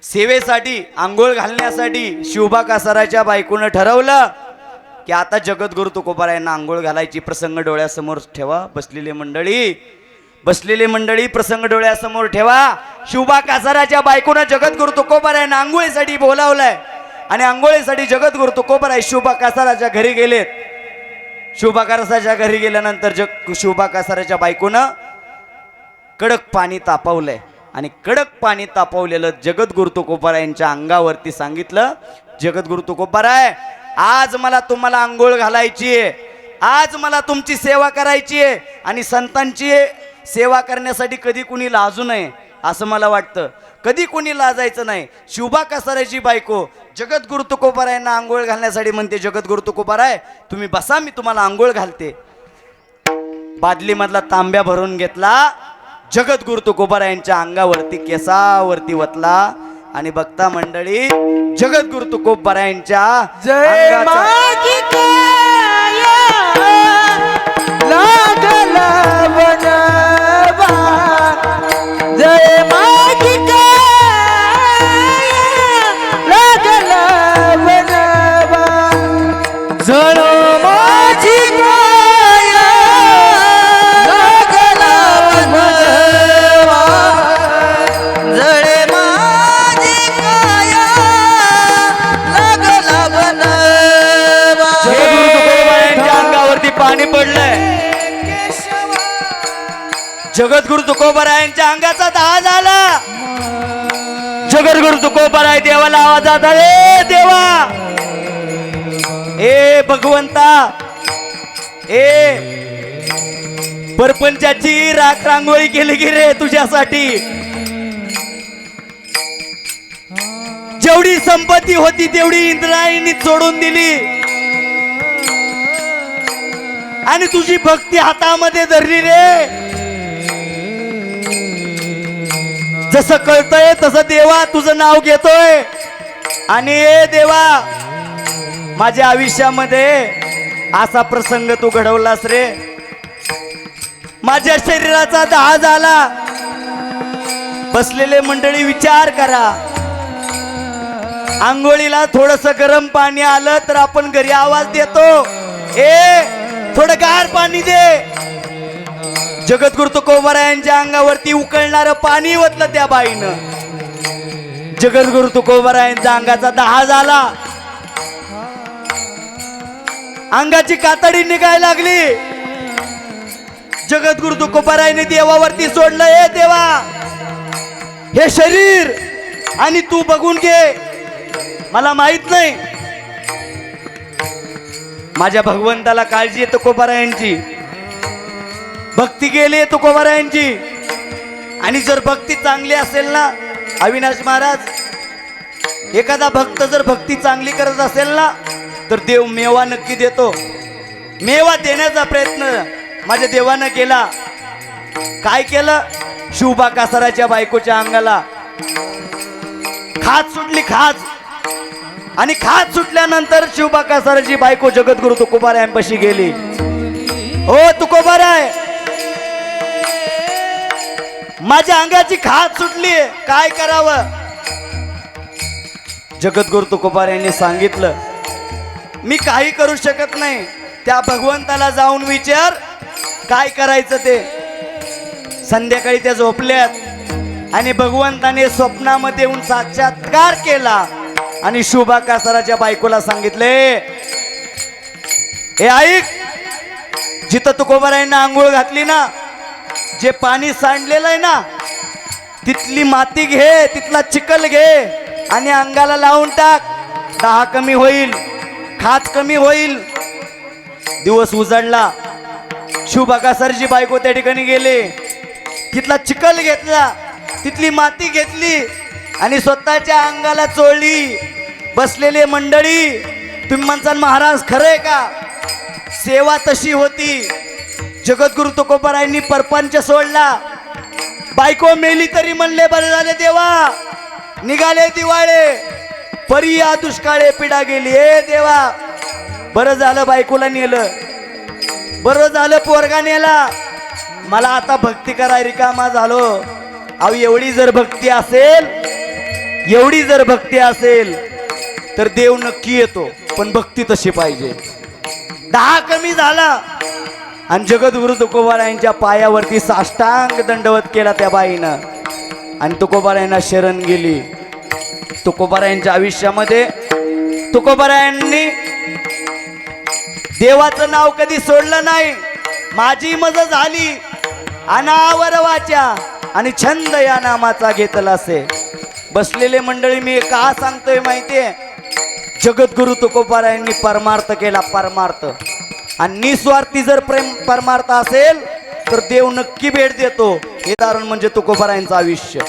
सेवेसाठी, आंघोळ घालण्यासाठी शिवबा कासाराच्या बायकोनं ठरवलं की आता जगद्गुरु तुकोबारायांना आंघोळ घालायची. प्रसंग डोळ्यासमोर ठेवा. बसलेली मंडळी प्रसंग डोळ्यासमोर ठेवा. शिवबा कासाराच्या बायकोनं जगद्गुरु तुकोबारायांना आंघोळीसाठी बोलावलंय आणि आंघोळीसाठी जगद्गुरु तुकोबाराय शिवबा कासाराच्या घरी गेलेत. शिवबा कासाराच्या घरी गेल्यानंतर शिवबा कासाराच्या बायकोनं कडक पाणी तापवलंय आणि कडक पाणी तापवलेलं जगद्गुरु तुकोबारायांच्या अंगावरती सांगितलं, जगद्गुरु तुकोबाराय आज मला तुम्हाला आंघोळ घालायची आहे, आज मला तुमची सेवा करायची आहे. आणि संतांची सेवा करण्यासाठी कधी कुणी लाजू नये असं मला वाटतं. कधी कुणी लाजायचं नाही. शिवबा कसाऱ्याची बायको जगद्गुरु तुकोबारायांना आंघोळ घालण्यासाठी म्हणते, जगद्गुरु तुकोबाराय तुम्ही बसा, मी तुम्हाला आंघोळ घालते. बादलीमधला तांब्या भरून घेतला, जगद्गुरु तुकोबारायांच्या अंगावरती केसावरती वतला आणि बघता मंडळी जगद्गुरु तुकोबारायांच्या जय अंगाचा- माझी काया लागला वनवा, जय माझी काया लागला वनवा, जणू माझी काया लागला वनवा, जळे माझी काया लागला बनवा. जगद्गुरु तुकोबारायांच्या अंगावरती पाणी पडलंय. जगद्गुरु तुकोबारायांच्या अंगाचा दाह झाला. जगद्गुरु तुकोबाराय देवाला आवाजात आले, देवा ए भगवंता, ए परपंचाची राख रांगोळी केली की रे तुझ्यासाठी. जेवढी संपत्ती होती तेवढी इंद्रायणी सोडून दिली आणि तुझी भक्ती हातामध्ये धरली रे. जसं कळतंय तसं देवा तुझं नाव घेतोय. आणि ए देवा माझ्या आयुष्यामध्ये असा प्रसंग तू घडवलास रे. माझ्या शरीराचा दाह झाला. बसलेले मंडळी विचार करा, आंघोळीला थोडस गरम पाणी आलं तर आपण घरी आवाज देतो, ए थोडं गार पाणी दे. जगद्गुरु तुकोबारायांच्या अंगावरती उकळणारं पाणी ओतलं त्या बाईनं. जगद्गुरु तुकोबारायांच्या अंगाचा दाह झाला. अंगाची कातडी निघायला लागली. जगद्गुरु तुकोबारायांनी देवावरती सोडलं, ए देवा हे शरीर आणि तू बघून घे, मला माहित नाही. माझ्या भगवंताला काळजी आहे तुकोबारायांची, भक्ती गेली तुकोबारायांची. आणि जर भक्ती चांगली असेल ना अविनाश महाराज, एखादा भक्त जर भक्ती चांगली करत असेल ना तर देव मेवा नक्की देतो. मेवा देण्याचा प्रयत्न माझ्या देवानं केला. काय केलं? शिवबा कासाराच्या बायकोच्या अंगाला खाज सुटली, खाज. आणि खाज सुटल्यानंतर शिवबा कासाराची बायको जगद्गुरु तुकोबारायांपाशी गेली. ओ तुकोबाराय, माझ्या अंगाची खाज सुटली, काय करावं? जगद्गुरु तुकोबारायांनी सांगितलं, मी काही करू शकत नाही. त्या भगवंताला जाऊन विचार काय करायचं ते. संध्याकाळी त्या झोपल्यात आणि भगवंताने स्वप्नामध्ये येऊन साक्षात्कार केला आणि शिवबा कासाराच्या बायकोला सांगितले, हे ऐक, जिथं तुकोबारायांना आंघोळ घातली ना, जे पाणी सांडलेलं आहे ना, तिथली माती घे, तिथला चिखल घे आणि अंगाला लावून टाक. दाह कमी होईल, खाज कमी होईल. दिवस उजाडला. शिवबा कासारची बायको त्या ठिकाणी गेले. तिथला चिखल घेतला, तिथली माती घेतली आणि स्वतःच्या अंगाला चोळली. बसलेले मंडळी, तुम्ही म्हणसाल महाराज खरंय का? सेवा तशी होती. जगद्गुरु तुकोबारायांनी परपंच सोडला. बायको मेली तरी म्हणले, बरे झाले देवा, निघाले दिवाळे, परी या दुष्काळे पिढा गेली. ए देवा, बरं झालं बायकोला नेलं, बरं झालं पोरगा नेला, मला आता भक्ती कराय रिकामा झालो. अहो एवढी जर भक्ती असेल, एवढी जर भक्ती असेल तर देव नक्की येतो, पण भक्ती तशी पाहिजे. दाह कमी झाला आणि जगद्गुरु तुकोबारायांच्या पायावरती साष्टांग दंडवत केला त्या बाईनं आणि तुकोबारायांना शरण गेली. तुकोबारायांच्या आयुष्यामध्ये तुकोबारायांनी देवाचं नाव कधी सोडलं नाही. माझी मज झाली अनावर वाचा आणि छंद या नामाचा घेतला असे. बसलेले मंडळी, मी का सांगतोय माहितीये? जगद्गुरु तुकोबारायांनी परमार्थ केला, परमार्थ. आणि निस्वार्थी जर प्रेम परमार्थ असेल तर देव नक्की भेट देतो. हे कारण म्हणजे तुकोबारायांचं आयुष्य.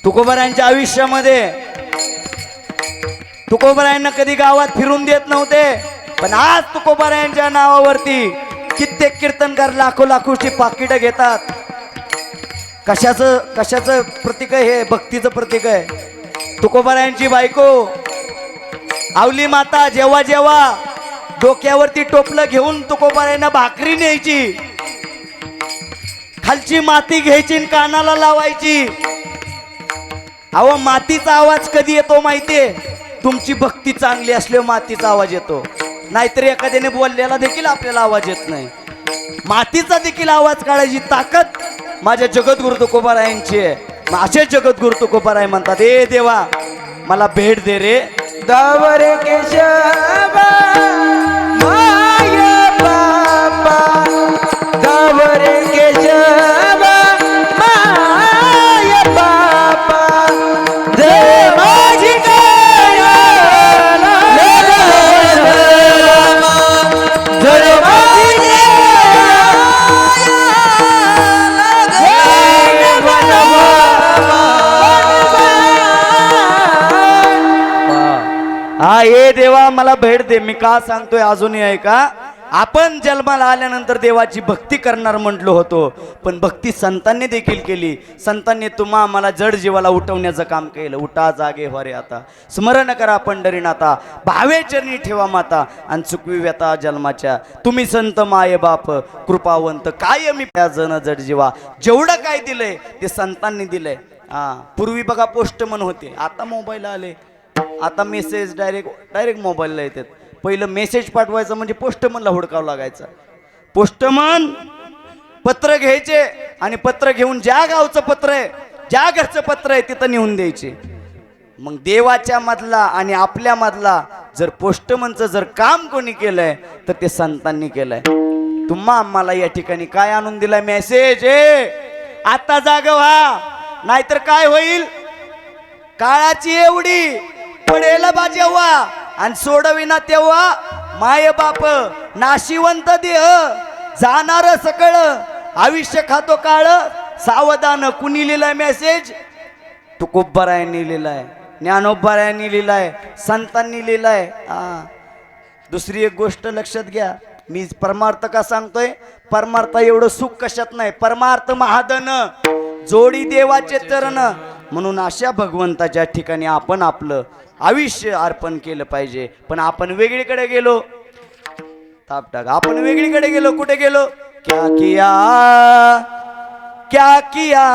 तुकोबारायांच्या आयुष्यामध्ये तुकोबारायांना कधी गावात फिरून देत नव्हते, पण आज तुकोबारायांच्या नावावरती कित्येक कीर्तनकार लाखो लाखोची पाकिटं घेतात. कशाचं प्रतीक आहे हे? भक्तीचं प्रतीक आहे. तुकोबारायांची बायको आवली माता जेव्हा जेव्हा डोक्यावरती टोपलं घेऊन तुकोबारायांना भाकरी न्यायची, खालची माती घ्यायची आणि कानाला लावायची. अहो, मातीचा आवाज कधी येतो माहितीये? तुमची भक्ती चांगली असल्यावर मातीचा आवाज येतो, नाहीतर एखाद्याने बोललेला देखील आपल्याला आवाज येत नाही. मातीचा देखील आवाज काढायची ताकद माझ्या जगद्गुरु तुकोबारायांची आहे. असे जगद्गुरु तुकोबाराय म्हणतात, ए देवा मला भेट दे रे. दावरे केशवा माय बापा, दावरे केशवा माय बापा, जय माझी काया जय माझी हा, ए देवा मला भेट दे. मी का सांगतोय अजूनही आहे का? आपण जन्माला आल्यानंतर देवाची भक्ती करणार म्हटलो होतो, पण भक्ती संतांनी देखील केली. संतांनी तुम्हा आम्हाला जड जीवाला उठवण्याचं काम केलं. उठा जागे व्हारे आता, स्मरण करा पंढरीनाथा, भावे चरणी ठेवा माता, आणि चुकवी व्यथा जन्माच्या. तुम्ही संत माय बाप कृपावंत, काय मी जन जड जीवा. जेवढं काय दिलंय ते संतांनी दिलंय. हा, पूर्वी बघा पोस्टमन होते, आता मोबाईल आले, आता मेसेज डायरेक्ट मोबाईलला येतात. पहिलं मेसेज पाठवायचं म्हणजे पोस्टमनला हुडकावं लागायचं. पोस्टमन पत्र घ्यायचे आणि पत्र घेऊन ज्या गावचं पत्र आहे, ज्या घरचं पत्र आहे तिथं नेऊन द्यायचे. मग देवाच्या मधला आणि आपल्या मधला जर पोस्टमनचं जर काम कोणी केलंय तर ते संतांनी केलंय. तुम्हा आम्हाला या ठिकाणी काय आणून दिलाय? मेसेज. आता जाग व्हा, नाहीतर काय होईल? काळाची एवढी पडेल बा जेव्हा आणि सोडविना तेव्हा माय बाप, नाशिवंत देह जाणार सकळ, आयुष्य खातो काळ सावधान. कुणी लिहिलाय मेसेज? तुकोबारायांनी लिहिलाय, ज्ञानोबारायांनी लिहिलाय, संतांनी लिहिलाय. दुसरी एक गोष्ट लक्षात घ्या, मी परमार्थ का सांगतोय? परमार्थ एवढं सुख कशात नाही. परमार्थ महाधन, जोडी देवाचे चरण. म्हणून अशा भगवंताच्या ठिकाणी आपण आपलं आयुष्य अर्पण केलं पाहिजे. पण आपण वेगळीकडे गेलो, ताप टाक, आपण वेगळीकडे गेलो. कुठे गेलो? क्या किया क्या किया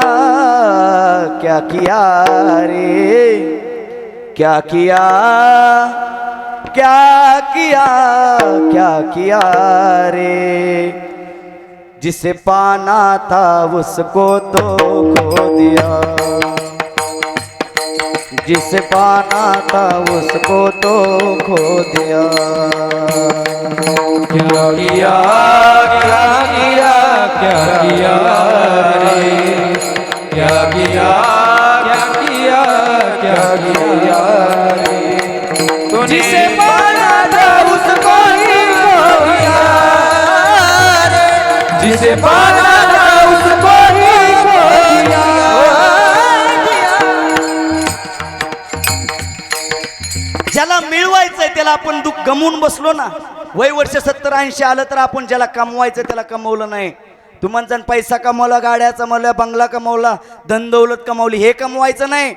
क्या किया रे, क्या किया क्या किया क्या किया रे, जिसे पाना था उसको तो खो दिया, जिसे पाना था उसको तो खो दिया. क्या किया क्या किया क्या किया रे, क्या किया क्या किया क्या किया रे, जिसे पाना था उसको ही खो दिया रे, जिसे पाना था उसको ही खो दिया. ज्याला मिळवायचंय त्याला आपण दुःख गमवून बसलो ना. वय वर्ष 70-80 आलं तर आपण ज्याला कमवायचं त्याला कमवलं नाही. तुम्हाला पैसा कमवला, गाड्या कमवल्या, बंगला कमवला, धन दौलत कमवली, हे कमवायचं नाही.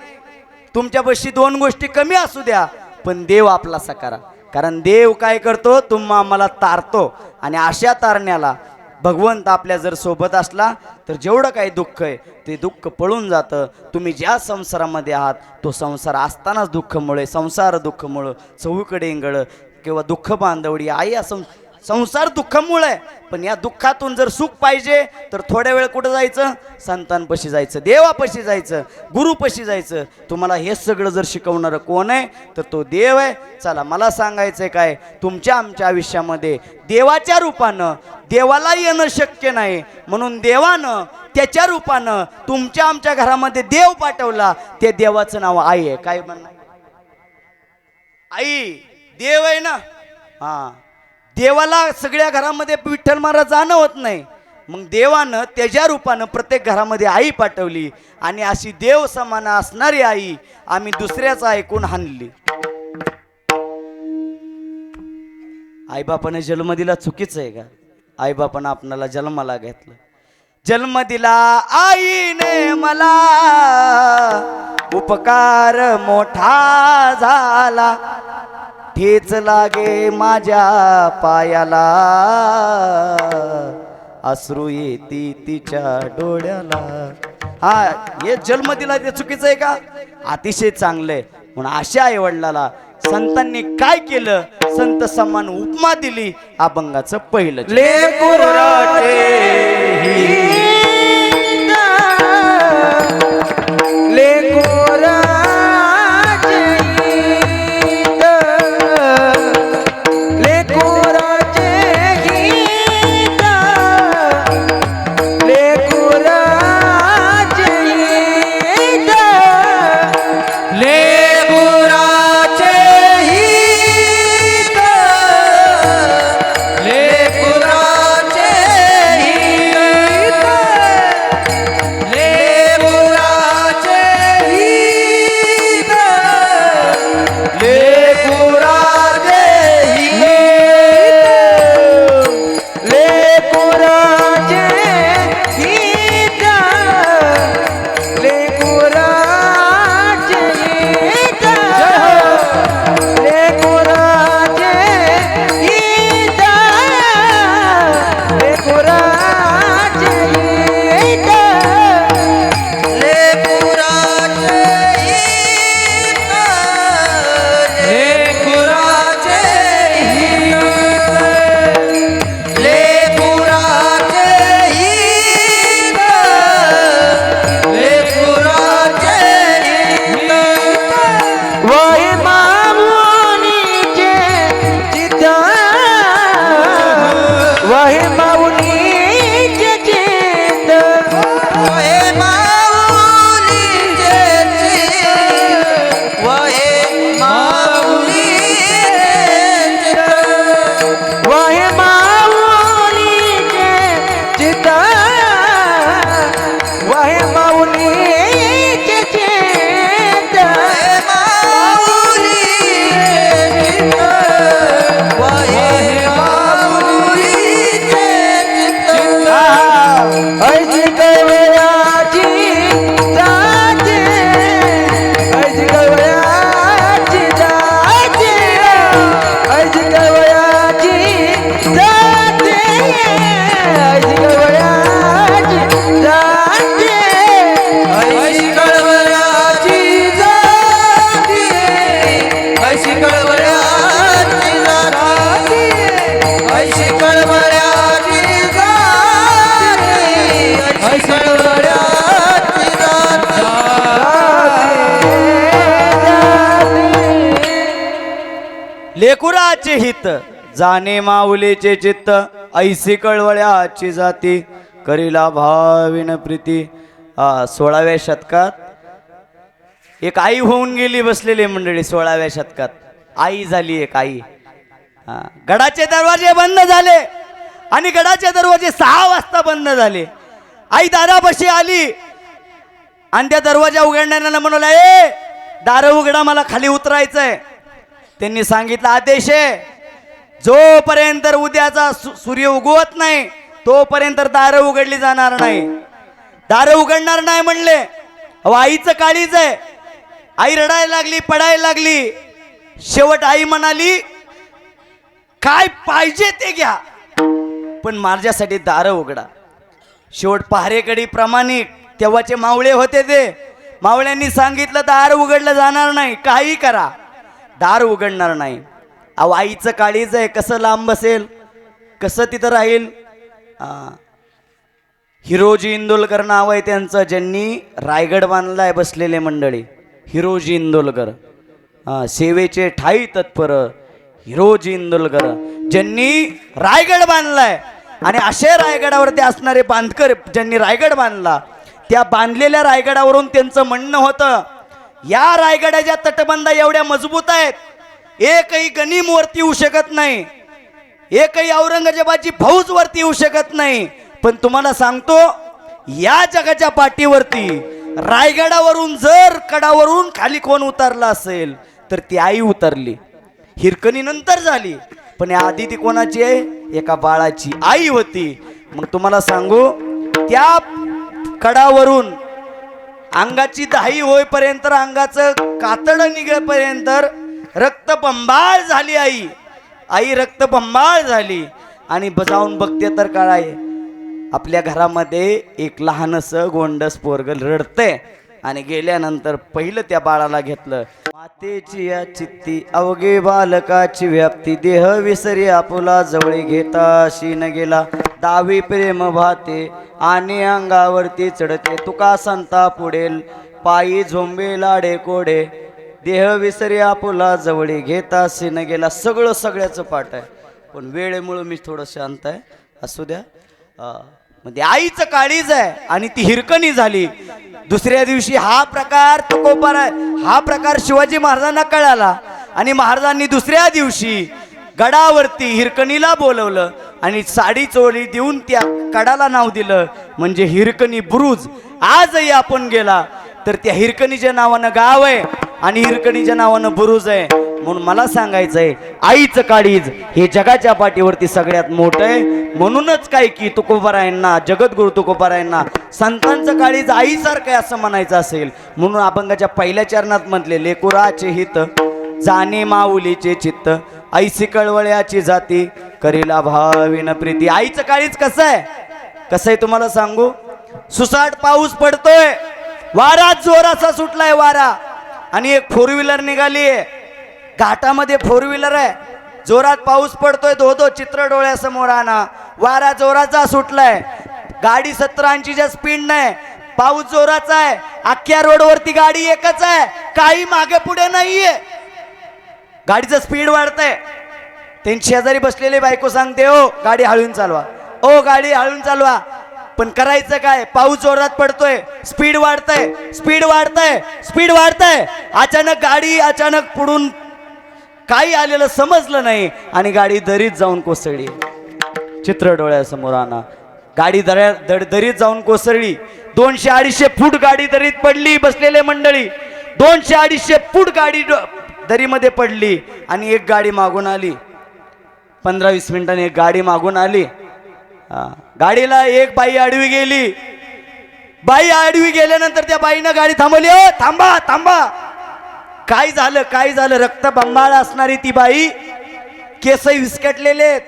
तुमच्यापाशी 2 गोष्टी कमी असू द्या, पण देव आपला सकारा. कारण देव काय करतो? तुम्हा आम्हाला तारतो, आणि अशा तारण्याला भगवंत आपल्या जर सोबत असला तर जेवढं काही दुःख आहे ते दुःख पळून जातं. तुम्ही ज्या संसारामध्ये आहात तो संसार असतानाच दुःखमुळे, संसार दुःखमुळं, चहूकडे इंगळ किंवा दुःख बांधवडी आई असं संसार दुःखामुळे आहे. पण या दुःखातून जर सुख पाहिजे तर थोड्या वेळ कुठं जायचं? संतांपाशी जायचं, देवापाशी जायचं, गुरुपाशी जायचं. तुम्हाला हे सगळं जर शिकवणारं कोण आहे तर तो देव आहे. चला, मला सांगायचं काय, तुमच्या आमच्या आयुष्यामध्ये देवाच्या रूपानं देवाला येणं शक्य नाही, म्हणून देवानं त्याच्या रूपानं तुमच्या आमच्या घरामध्ये देव पाठवला. त्या देवाचं नाव आई आहे. काय म्हणणं? आई देव आहे ना, हा देवाला सगळ्या घरामध्ये विठ्ठल महाराज जाणं होत नाही, मग देवानं त्याच्या रूपानं प्रत्येक घरामध्ये आई पाठवली आणि अशी देव समान असणारी आई आम्ही दुसऱ्याचं ऐकून हाणली. आईबापाने जन्म दिला चुकीचं आहे का? आईबापानं आपणाला जन्माला घेतलं, जन्म दिला आईने मला, उपकार मोठा झाला, ठेच लागे माझ्या पायाला, अश्रू येती तिच्या डोळ्याला. हा हे जन्म दिला ते चुकीचं आहे का? अतिशय चांगलं आहे. म्हणून अशा आई वडिलाला संतांनी काय केलं? संत समान उपमा दिली. अभंगाचं पहिलं लेकुराचे लेकुराचे हित जाणे माऊलीचे चित्त, ऐसी कळवळ्याची जाती करीला भाविन प्रीती. 16व्या शतकात एक आई होऊन गेली बसलेली मंडळी. 16व्या शतकात आई झाली एक आई. गडाचे दरवाजे बंद झाले आणि गडाचे दरवाजे 6 वाजता बंद झाले. आई दारापाशी आली आणि त्या दरवाजा उघडण्याला म्हणाला, ए दार उघडा, मला खाली उतरायचंय. त्यांनी सांगितलं, आदेश आहे, जोपर्यंत उद्याचा सूर्य उगवत नाही तोपर्यंत दारं उघडली जाणार नाही. दारं उघडणार नाही म्हणले. अहो आईचं काळीज आहे. आई रडायला लागली, पडायला लागली. शेवट आई म्हणाली, काय पाहिजे ते घ्या पण माझ्यासाठी दारं उघडा. शेवट पहारेकडी प्रामाणिक तेव्हाचे मावळे होते, ते मावळ्यांनी सांगितलं दार उघडलं जाणार नाही, काही करा, दार उघडणार नाही. अहो आईचं काळीज आहे, कसं लांब बसेल, कसं तिथं राहील. हिरोजी इंदोलकर नाव आहे त्यांचं, ज्यांनी रायगड बांधलाय बसलेले मंडळी. हिरोजी इंदोलकर, सेवेचे ठाई तत्पर हिरोजी इंदोलकर, ज्यांनी रायगड बांधलाय. आणि असे रायगडावरती असणारे बांधकर ज्यांनी रायगड बांधला, त्या बांधलेल्या रायगडावरून त्यांचं म्हणणं होतं, या रायगडाच्या तटबंदा एवढ्या मजबूत आहेत, एकही गनीम वरती येऊ शकत नाही, एकही औरंगजेबाची फौज वरती येऊ शकत नाही. पण तुम्हाला सांगतो, या जगाच्या पाठीवरती रायगडावरून जर कडावरून खाली कोण उतरला असेल तर ती आई उतरली. हिरकणी नंतर झाली, पण या आधी ती कोणाची आहे? एका बाळाची आई होती. मग तुम्हाला सांगू, त्या कडावरून अंगाची दाही होईपर्यंत, अंगाचं कातड निघेपर्यंत रक्तबंबाळ झाली आई. आई रक्तबंबाळ झाली आणि जाऊन बघते तर काय, आपल्या घरामध्ये एक लहानसं गोंडस पोरग रडतंय. आणि गेल्यानंतर पहिलं त्या बाळाला घेतलं. मातेची या चित्ती अवघे बालकाची व्याप्ती, देह विसरी आपुला जवळी घेता शीन गेला. दावी प्रेम भाते आणि अंगावरती चढते, तुका संता पुढेल पायी झोंबे लाडे कोडे, देह विसरी आपुला जवळी घेता शीन गेला. सगळं सगळ्याचं पाठ आहे, पण वेळेमुळं मी थोडं शांत आहे, असू द्या. म्हणजे आईचं काळीज आहे आणि ती हिरकणी झाली. दुसऱ्या दिवशी हा प्रकार तुकोबार आहे, हा प्रकार शिवाजी महाराजांना कळाला आणि महाराजांनी दुसऱ्या दिवशी गडावरती हिरकणीला बोलवलं आणि साडी चोळी देऊन त्या कडाला नाव दिलं, म्हणजे हिरकणी बुरुज. आजही आपण गेला तर त्या हिरकणीच्या नावानं गाव आहे आणि हिरकणीच्या नावानं बुरुज आहे. म्हणून मला सांगायचंय, आईचं काळीज हे जगाच्या पाठीवरती सगळ्यात मोठं आहे. म्हणूनच काय की तुकोबारायांना, जगद्गुरु तुकोबारायांना संतांचं काळीज आईसारखं आहे असं म्हणायचं असेल, म्हणून अभंगाच्या पहिल्या चरणात म्हटले, लेकुराचे हित जाणे माऊलीचे चित्त, ऐसी कळवळ्याची जाती करीला भाविन प्रीती. आईचं काळीज कसं आहे, कसं आहे तुम्हाला सांगू. सुसाट पाऊस पडतोय, वारा जोराचा सुटलाय वारा, आणि एक फोर व्हीलर निघाली आहे, घाटामध्ये फोर व्हीलर आहे, जोरात पाऊस पडतोय, धो चित्र डोळ्यासमोर आणा, वारा जोराचा सुटलाय, गाडी 70-80च्या स्पीड नाही, पाऊस जोराचा आहे, अख्ख्या रोडवरती गाडी एकच आहे, काही मागे पुढे नाहीये, गाडीचं स्पीड वाढतंय. त्यांची शेजारी बसलेली बायको सांगते, ओ गाडी हळून चालवा, ओ गाडी हळून चालवा. पण करायचं काय, पाऊस जोरात पडतोय, स्पीड वाढतंय, स्पीड वाढतंय, स्पीड वाढतंय. अचानक गाडी अचानक पुढून काही आलेलं समजलं नाही आणि गाडी दरीत जाऊन कोसळली. चित्र डोळ्यासमोर आणा, गाडी दरीत जाऊन कोसळली. 200-250 फूट गाडी दरीत पडली. बसलेले मंडळी, 200-250 फूट गाडी दरीमध्ये पडली आणि एक गाडी मागून आली. 15-20 मिनिटांनी एक गाडी मागून आली. गाडीला एक बाई आडवी गेली. बाई आडवी गेल्यानंतर त्या बाईनं गाडी थांबवली. ओ थांबा थांबा. काय झालं, काय झालं. रक्तबंबाळ असणारी ती बाई, केसही विस्कटलेले,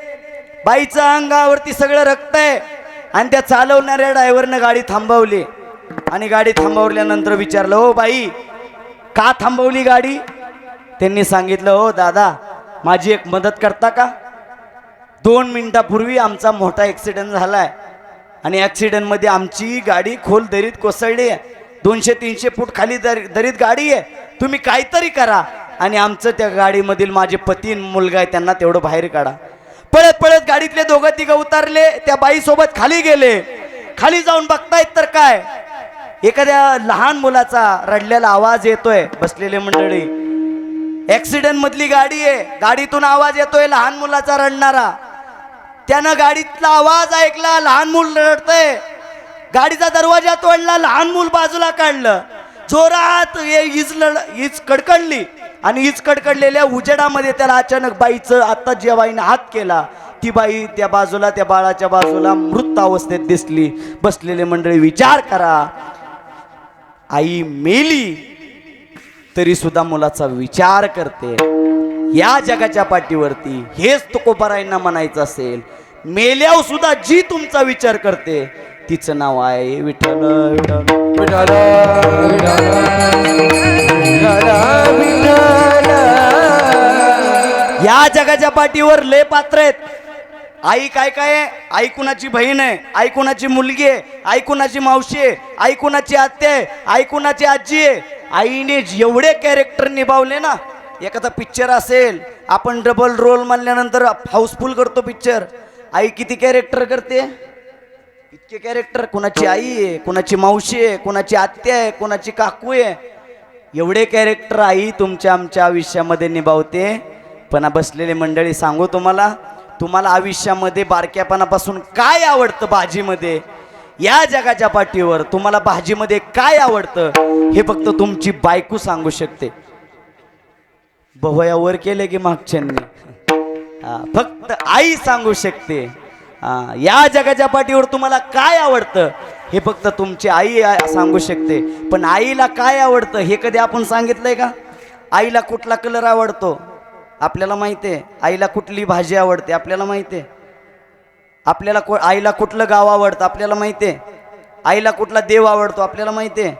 बाईच्या अंगावरती सगळं रक्त आहे आणि त्या चालवणाऱ्या ड्रायव्हरनं गाडी थांबवली आणि गाडी थांबवल्यानंतर विचारलं, ओ बाई का थांबवली गाडी. त्यांनी सांगितलं, ओ दादा माझी एक मदत करता का. 2 मिनिटापूर्वी आमचा मोठा ॲक्सिडेंट झालाय आणि ॲक्सिडेंटमध्ये आमची गाडी खोल दरीत कोसळली आहे. 200-300 फूट खाली दरीत गाडी आहे. तुम्ही काहीतरी करा आणि आमचं त्या गाडीमधील माझे पती मुलगा आहे त्यांना तेवढं बाहेर काढा. पळत पळत गाडीतले 2-3 उतरले, त्या बाईसोबत खाली गेले. खाली जाऊन बघतायत तर काय, एखाद्या लहान मुलाचा रडलेला आवाज येतोय. बसलेले मंडळी, ॲक्सिडेंट मधली गाडी आहे, गाडीतून आवाज येतोय लहान मुलाचा रडणारा. त्यानं गाडीतला आवाज ऐकला, लहान मूल रडतंय. गाडीचा दरवाजा तोडला, लहान मूल बाजूला काढलं. जोरात हीच कडकडली आणि हीच कडकडलेल्या उजेडामध्ये त्याला अचानक बाईचं, आता ज्या बाईने हात केला ती बाई त्या बाजूला, त्या बाळाच्या बाजूला मृत अवस्थेत दिसली. बसलेले मंडळी, विचार करा, आई मेली तरी सुद्धा मुलाचा विचार करते. या जगाच्या पाठीवरती हेच तुकोबारायांना म्हणायचं असेल, मेल्यावर सुद्धा जी तुमचा विचार करते तिचं नाव आहे विठ्ठल. विठ्ठल या जगाच्या पाठीवर लय पात्र आहेत. आई काय काय आहे, आई कुणाची बहीण आहे, आई कुणाची मुलगी आहे, आई कुणाची मावशी आहे, आई कुणाची आत्या आहे, आई कुणाची आजी आहे. आईने एवढे कॅरेक्टर निभावले ना. एखादा पिक्चर असेल, आपण डबल रोल म्हणल्यानंतर हाऊसफुल करतो पिक्चर. आई किती कॅरेक्टर करते, इतके कॅरेक्टर. कुणाची आई आहे, कुणाची मावशी आहे, कुणाची आत्या आहे, कुणाची काकू आहे. एवढे कॅरेक्टर आई तुमच्या आमच्या आयुष्यामध्ये निभावते. पण बसलेली मंडळी सांगू तुम्हाला आयुष्यामध्ये बारक्यापणापासून काय आवडतं भाजीमध्ये, या जगाच्या पाठीवर तुम्हाला भाजीमध्ये काय आवडतं हे फक्त तुमची बायको सांगू शकते. बवया वर केले की मागच्यांनी फक्त आई सांगू शकते. या जगाच्या पाठीवर तुम्हाला काय आवडतं हे फक्त तुमची आई सांगू शकते. पण आईला काय आवडतं हे कधी आपण सांगितलंय का? आईला कुठला कलर आवडतो आपल्याला माहिती आहे. आईला कुठली भाजी आवडते आपल्याला माहिती आहे. आईला कुठलं गाव आवडतं आपल्याला माहिती आहे. आईला कुठला देव आवडतो आपल्याला माहिती आहे.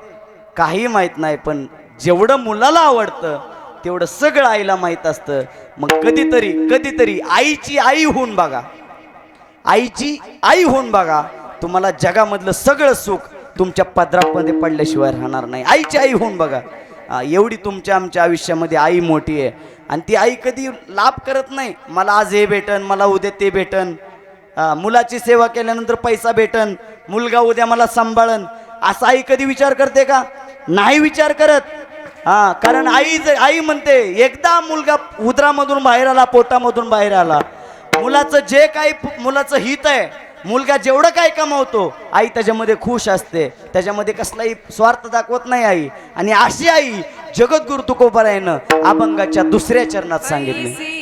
काही माहीत नाही, पण जेवढं मुलाला आवडतं तेवढं सगळं आईला माहीत असतं. मग कधीतरी आईची आई होऊन बघा, आईची आई होऊन बघा. तुम्हाला जगामधलं सगळं सुख तुमच्या पदरामध्ये पडल्याशिवाय राहणार नाही. आईची आई होऊन बघा. एवढी तुमच्या आमच्या आयुष्यामध्ये आई मोठी आहे. आणि ती आई कधी लाभ करत नाही, मला आज हे भेटन, मला उद्या ते भेटन, मुलाची सेवा केल्यानंतर पैसा भेटन, मुलगा उद्या मला सांभाळन, असा आई कधी विचार करते का? नाही विचार करत. कारण आई म्हणते एकदा मुलगा उदरामधून बाहेर आला, पोटामधून बाहेर आला, मुलाचं जे काही मुलाचं हित आहे, मुलगा जेवढं काय कमावतो आई त्याच्यामध्ये खुश असते. त्याच्यामध्ये कसलाही स्वार्थ दाखवत नाही आई. आणि अशी आई जगद्गुरु तुकोबारायानं अभंगाच्या 2ऱ्या चरणात सांगितले.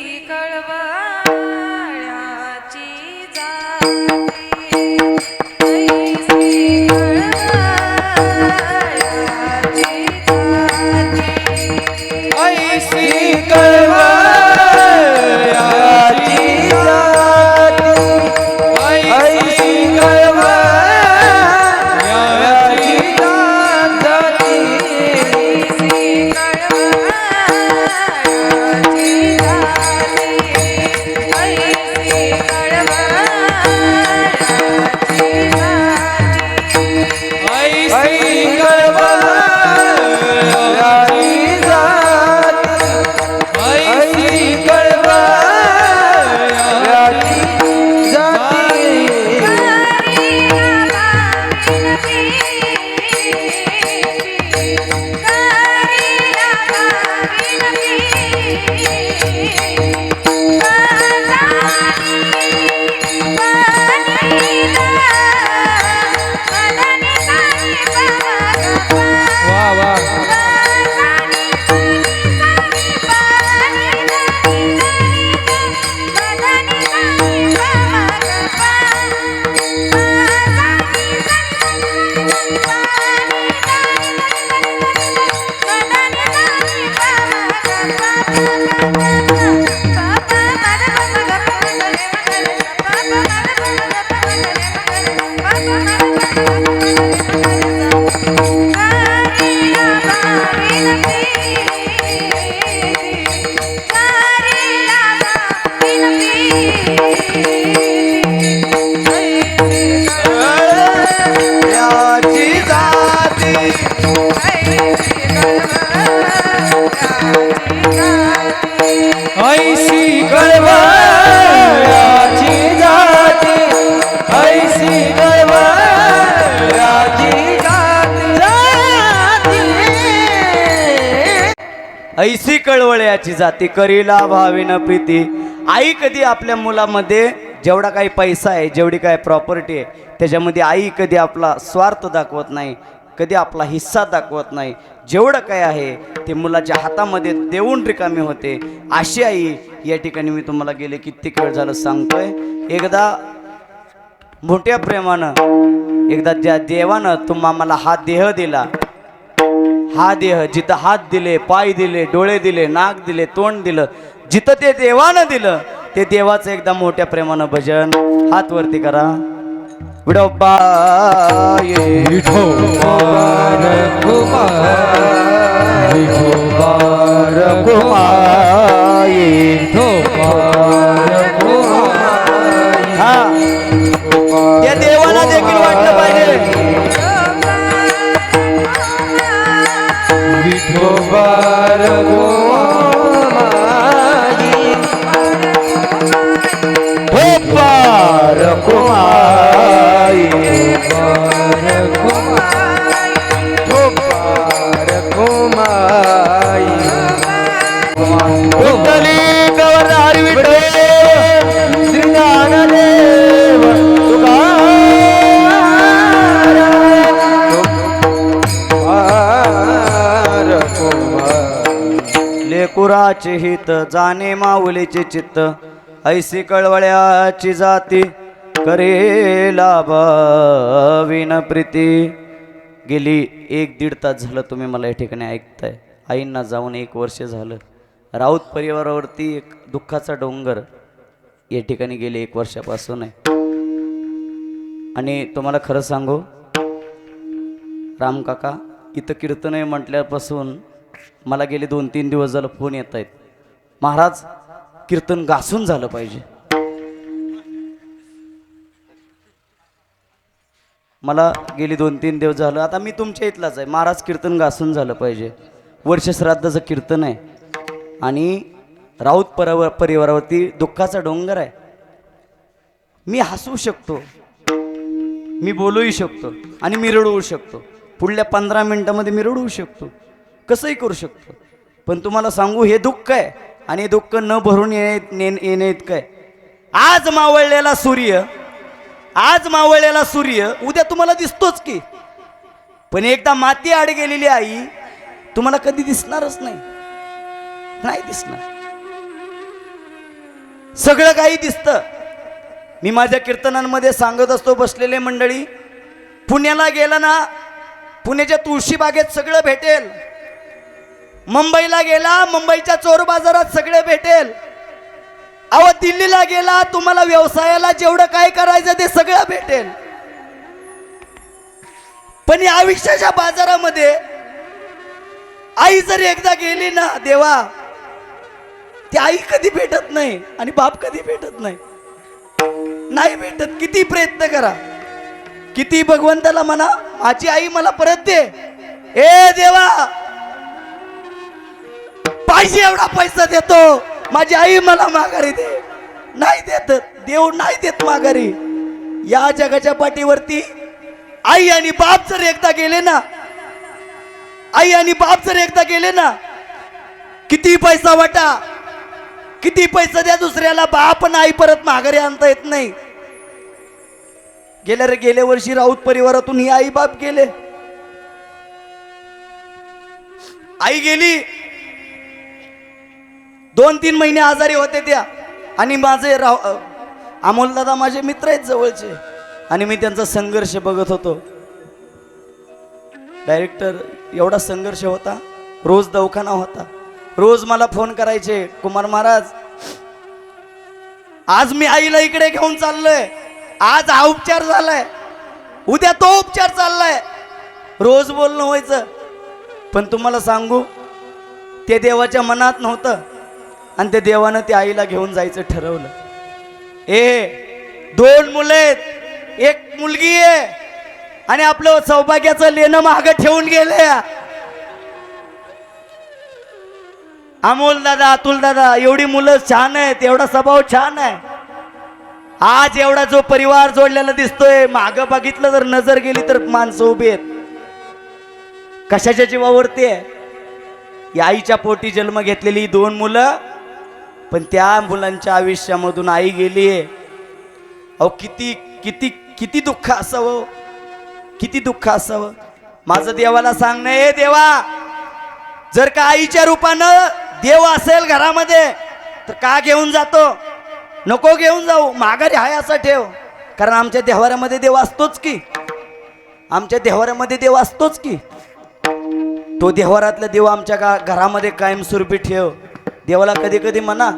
ऐसी कळवळ्याची जाती करीला भाविन प्रीती. आई कधी आपल्या मुलामध्ये जेवढा काही पैसा आहे, जेवढी काही प्रॉपर्टी आहे, त्याच्यामध्ये आई कधी आपला स्वार्थ दाखवत नाही, कधी आपला हिस्सा दाखवत नाही. जेवढं काय आहे ते मुलाच्या हातामध्ये देऊन रिकामी होते. अशी आई या ठिकाणी मी तुम्हाला गेले कित्येक वेळ झालं सांगतोय. एकदा मोठ्या प्रेमानं, एकदा ज्या देवानं तुम्हाला हा देह दिला, हा देह जिथं हात दिले, पाय दिले, डोळे दिले, नाक दिले, तोंड दिलं, जिथं ते देवानं दिलं ते देवाचं एकदा मोठ्या प्रेमानं भजन हात वरती करा. विठोबा ये विठोबा रघुमा, विठोबा रघुमा, विठोबा रघुमा. हा, त्या देवाला देखील वाटलं पाहिजे विठोबा रघुमा, कुंडली गवर विठ्ठलाचे हित जाणे माऊलीचे चित्त ऐसी कळवळ्याची जाती करेला विन प्रीती. गेली 1-1.5 तास झालं तुम्ही मला या ठिकाणी ऐकताय. आईंना जाऊन 1 वर्ष झालं. राऊत परिवारावरती एक दुःखाचा डोंगर या ठिकाणी गेले 1 वर्षापासून आहे. आणि तुम्हाला खरं सांगू राम काका, इथं कीर्तन आहे म्हटल्यापासून मला गेले 2-3 दिवस झालं फोन येत आहेत, महाराज कीर्तन घासून झालं पाहिजे. मला गेली 2-3 दिवस झालं. आता मी तुमच्या इथलाच आहे. महाराज कीर्तन घासून झालं पाहिजे. वर्षश्राद्धाचं कीर्तन आहे आणि राऊत परिवारावरती दुःखाचा डोंगर आहे. मी हसू शकतो, मी बोलूही शकतो आणि मी रडवू शकतो. पुढल्या 15 मिनिटामध्ये मी रडवू शकतो, कसंही करू शकतो. पण तुम्हाला सांगू, हे दुःख आहे आणि हे दुःख न भरून येणे इतकं आहे. आज मावळलेला सूर्य उद्या तुम्हाला दिसतोच की, पण एकदा माती आड गेलेली आई तुम्हाला कधी दिसणारच नाही दिसणार. सगळं काही दिसतं. मी माझ्या कीर्तनांमध्ये सांगत असतो, बसलेले मंडळी, पुण्याला गेला ना, पुण्याच्या तुळशी बागेत सगळं भेटेल. मुंबईला गेला, मुंबईच्या चोर बाजारात सगळे भेटेल. अहो दिल्लीला गेला, तुम्हाला व्यवसायाला जेवढं काय करायचं ते सगळं भेटेल. पण या आयुष्याच्या बाजारामध्ये आई जर एकदा गेली ना देवा, ती आई कधी भेटत नाही आणि बाप कधी भेटत नाही भेटत. किती प्रयत्न करा, किती भगवंताला म्हणा, माझी आई मला परत दे. ए देवा, पाहिजे एवढा पैसा देतो, माझी आई मला माघारी दे. नाही देत देव, नाही देत माघारी. या जगाच्या पाठीवरती आई आणि बाप जर एकदा गेले ना, किती पैसा वाटा, किती पैसा द्या दुसऱ्याला, बाप आणि आई परत माघारी आणता येत नाही. गेल्या वर्षी राऊत परिवारातून ही आई बाप गेले. आई गेली, 2-3 महिने आजारी होते त्या. आणि माझे अमोल दादा माझे मित्र आहेत जवळचे, आणि मी त्यांचा संघर्ष बघत होतो. डायरेक्टर, एवढा संघर्ष होता, रोज दवाखाना होता. रोज मला फोन करायचे, कुमार महाराज आज मी आईला इकडे घेऊन चाललोय, आज हा उपचार झालाय, उद्या तो उपचार चाललाय. रोज बोलणं व्हायचं. पण तुम्हाला सांगू, ते देवाच्या मनात नव्हतं आणि त्या देवानं त्या आईला घेऊन जायचं ठरवलं. 2 मुलं आहेत, 1 मुलगी आहे, आणि आपलं सौभाग्याचं लेणं मागं ठेवून गेले. अमोल दादा, अतुल दादा, एवढी मुलं छान आहेत, एवढा स्वभाव छान आहे. आज एवढा जो परिवार जोडलेला दिसतोय, मागं बघितलं तर नजर गेली तर माणसं उभी आहेत. कशाच्या जीवावरती आहे? या आईच्या पोटी जन्म घेतलेली 2 मुलं, पण त्या मुलांच्या आयुष्यामधून आई गेली आहे. अहो किती किती किती दुःख असावं, किती दुःख असावं. माझं देवाला सांगणं, हे देवा, जर का आईच्या रूपानं देव असेल घरामध्ये तर का घेऊन जातो? नको घेऊन जाऊ, माघारी आहे असं ठेव. कारण आमच्या देवाऱ्यामध्ये देव असतोच की, आमच्या देवाऱ्यामध्ये देव असतोच की. तो देवारातला देव आमच्या घरामध्ये कायमस्वरूपी ठेव. देवाला कधी कधी म्हणा.